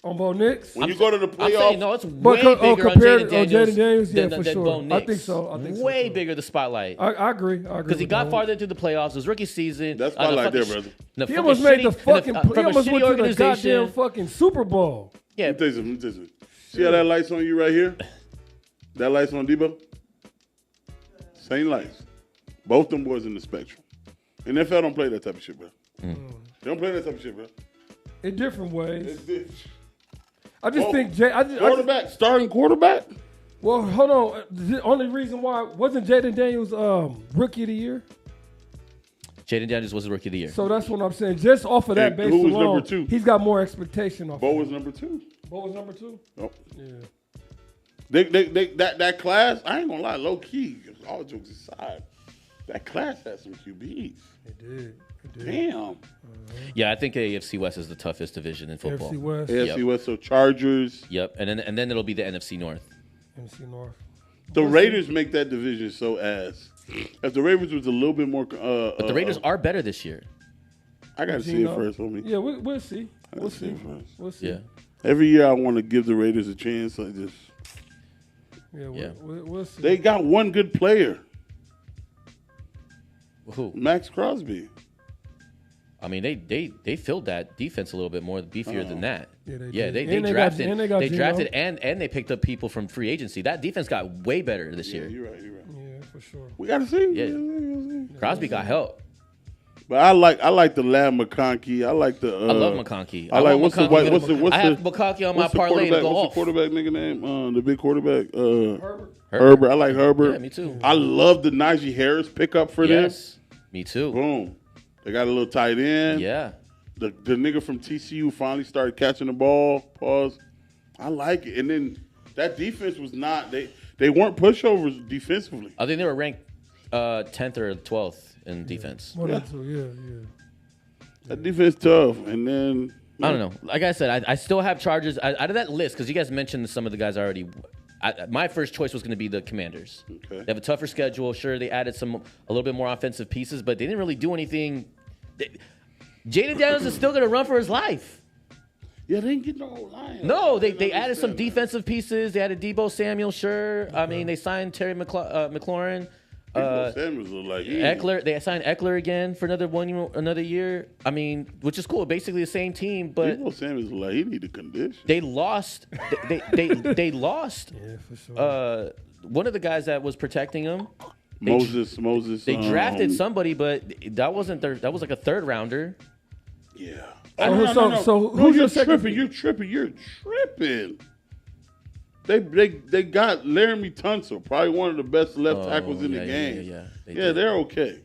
On Bo Nix. When you go to the I'm playoffs, saying no, it's way But bigger on compared Jalen to Jaden Daniels, Daniels, yeah, than for sure. Bo Nix. I think so. I think so, way too. bigger the spotlight. I agree. Because he with got Bo. farther into the playoffs. It was rookie season. That's spotlight there, brother. He almost made the fucking. He from a almost shitty went to the organization. goddamn fucking Super Bowl. Yeah, Let me tell you something. See how that light's on you right here? That light's on Debo? Same lights. Both them boys in the spectrum. NFL don't play that type of shit, bro. They don't play that type of shit, bro. In different ways. It's I just Oh, think Jay. quarterback, starting quarterback. Well, hold on. The only reason why wasn't Jaden Daniels rookie of the year. Jaden Daniels was the rookie of the year. So that's what I'm saying. Just off of that And base who was alone, number two? he's got more expectation off. Bo him. was number 2. Bo was number 2. Oh. Yeah. That class, I ain't gonna lie, low key, all jokes aside, that class had some QBs. It did. Damn. Yeah, I think AFC West is the toughest division in football. AFC West, AFC West, so Chargers. Yep, and then it'll be the NFC North. NFC North. The Raiders make that division so ass. If the Ravens was a little bit more, But the Raiders are better this year. I gotta see it first, homie. Yeah, we'll see. We'll see see. it first. We'll see. Yeah. Every year I want to give the Raiders a chance. I just Yeah, we'll see. they got one good player, Who? Max Crosby. I mean, they filled that defense a little bit more beefier than that. Yeah, they Yeah, did. they And they got- drafted. and they got They Geno. drafted and they picked up people from free agency. That defense got way better this Yeah, year. you're right. Yeah, for sure. We gotta see. Yeah. Crosby got help. But I like the lad McConkey. I like the. I love McConkey. I like want what's the McConkey white- gonna- what's the- I have McConkey on my what's the parlay to quarterback? go What's off. the quarterback nigga name? The big quarterback. Herbert. Herbert. I like Herbert. Yeah, me too. I love the Najee Harris pickup for them. Yes, me too. Boom. They got a little tight end. Yeah. The nigga from TCU finally started catching the ball. Pause. I like it. And then that defense was not they weren't pushovers defensively. I think they were ranked 10th or 12th in defense. One Yeah. or two. Yeah. That defense tough. And then I don't know. Like I said, I still have Chargers out of that list because you guys mentioned some of the guys already. My first choice was going to be the Commanders. Okay. They have a tougher schedule. Sure, they added a little bit more offensive pieces, but they didn't really do anything. Jaden Daniels is still going to run for his life. Yeah, they didn't get no whole line. No, they I didn't added some understand that. defensive pieces. They added Debo Samuel, sure. I mean, they signed Terry McLaurin. Debo Samuels look like Eckler, they signed Eckler again for another year. I mean, which is cool. Basically the same team, but Debo Samuels look like he need a condition. they lost. They lost Yeah, for sure. one of the guys that was protecting him. Moses. They drafted somebody, but that wasn't their. That was like a third rounder. Yeah. So who's your second pick? You're tripping. They got Laramie Tunsil, probably one of the best left tackles in the game. Yeah, they're okay.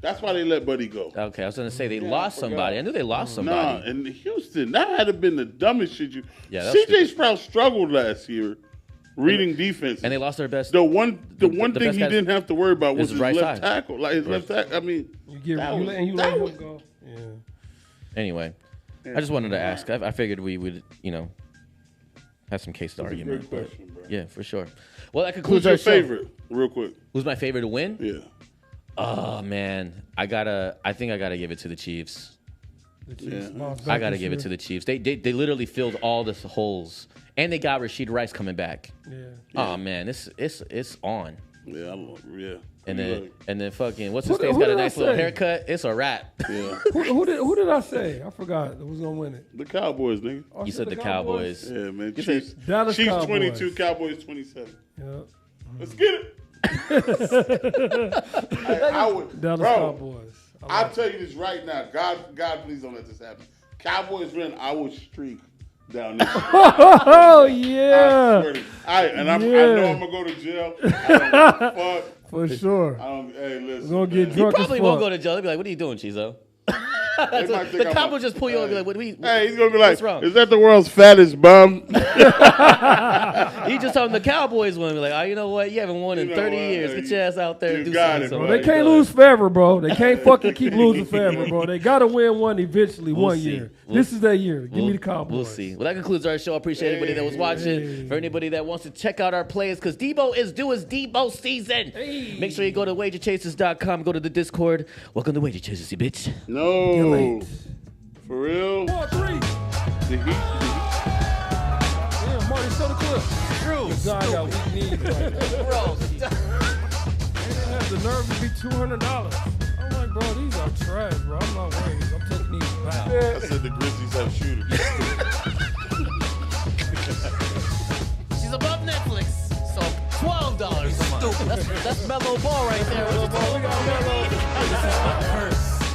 That's why they let Buddy go. Okay, I was gonna say they lost somebody. I knew they lost somebody. Nah, and Houston, that had to have been the dumbest shit Yeah, that was CJ Stroud struggled last year reading defense. And they lost their best. The one thing best he guy didn't have to worry about was his right left side. tackle. Like his left tackle. I mean, You let him go. Yeah. Anyway, I just wanted to ask. I figured we would, have some case argument. great question, bro. Yeah, for sure. Well, that concludes Who's your our show. favorite? Real quick. Who's my favorite to win? Yeah. Oh man, I think I gotta give it to the Chiefs. The Chiefs Yeah. bounced I back gotta this give it year. to the Chiefs. They literally filled all the holes, and they got Rashid Rice coming back. Yeah. Oh man, it's on. Yeah. And then fucking what's Who his face did got a I nice little say? haircut. It's a wrap. Yeah. Who did I say? I forgot who's gonna win it. The Cowboys, nigga. Oh, I You said the Cowboys. Yeah, man. You Chiefs, said Dallas Chiefs Cowboys. 22, Cowboys 27. Yeah. Let's get it. I would, Dallas bro, Cowboys. I'll tell you this right now. God, please don't let this happen. Cowboys win, I will streak down this. Oh yeah, I know I'm gonna go to jail. I don't give a fuck. for sure. Hey, listen. We're gonna get man. drunk. Probably as won't fuck. go to jail. They'll be like, "What are you doing, Chizo?" They might think The I'm cop a- will just pull you over and be like, "What do we?" Hey, he's gonna be like, What's wrong? "Is that the world's fattest bum?" He just told him the Cowboys won. Be like, "Oh, you know what? You haven't won in You know 30 what? years. Get your ass out there You and do got something." it, So bro. They Right, can't go lose forever, bro. They can't fucking keep losing forever, bro. They gotta win one eventually, We'll one see. year. We'll This is their year. Give me the Cowboys. We'll see. Well, that concludes our show. I appreciate anybody that was watching. For anybody that wants to check out our plays, because Debo is due his Debo season. Make sure you go to wagerchasers.com. Go to the Discord. Welcome to Wager Chasers, you bitch. No, late. for real. 4-3. The Heat. Damn, Marty, show the clip. True. John got weak knees right now. Bro. They didn't have the nerve to be $200. I'm like, bro, these are trash, bro. I'm not worried. I'm taking these back. I said the Grizzlies have shooters. She's above Netflix, so $12 a month. That's mellow ball right there. What you talking about, mellow?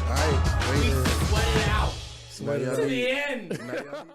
All right. We sweat it out Now y'all to need- the end. now y'all need-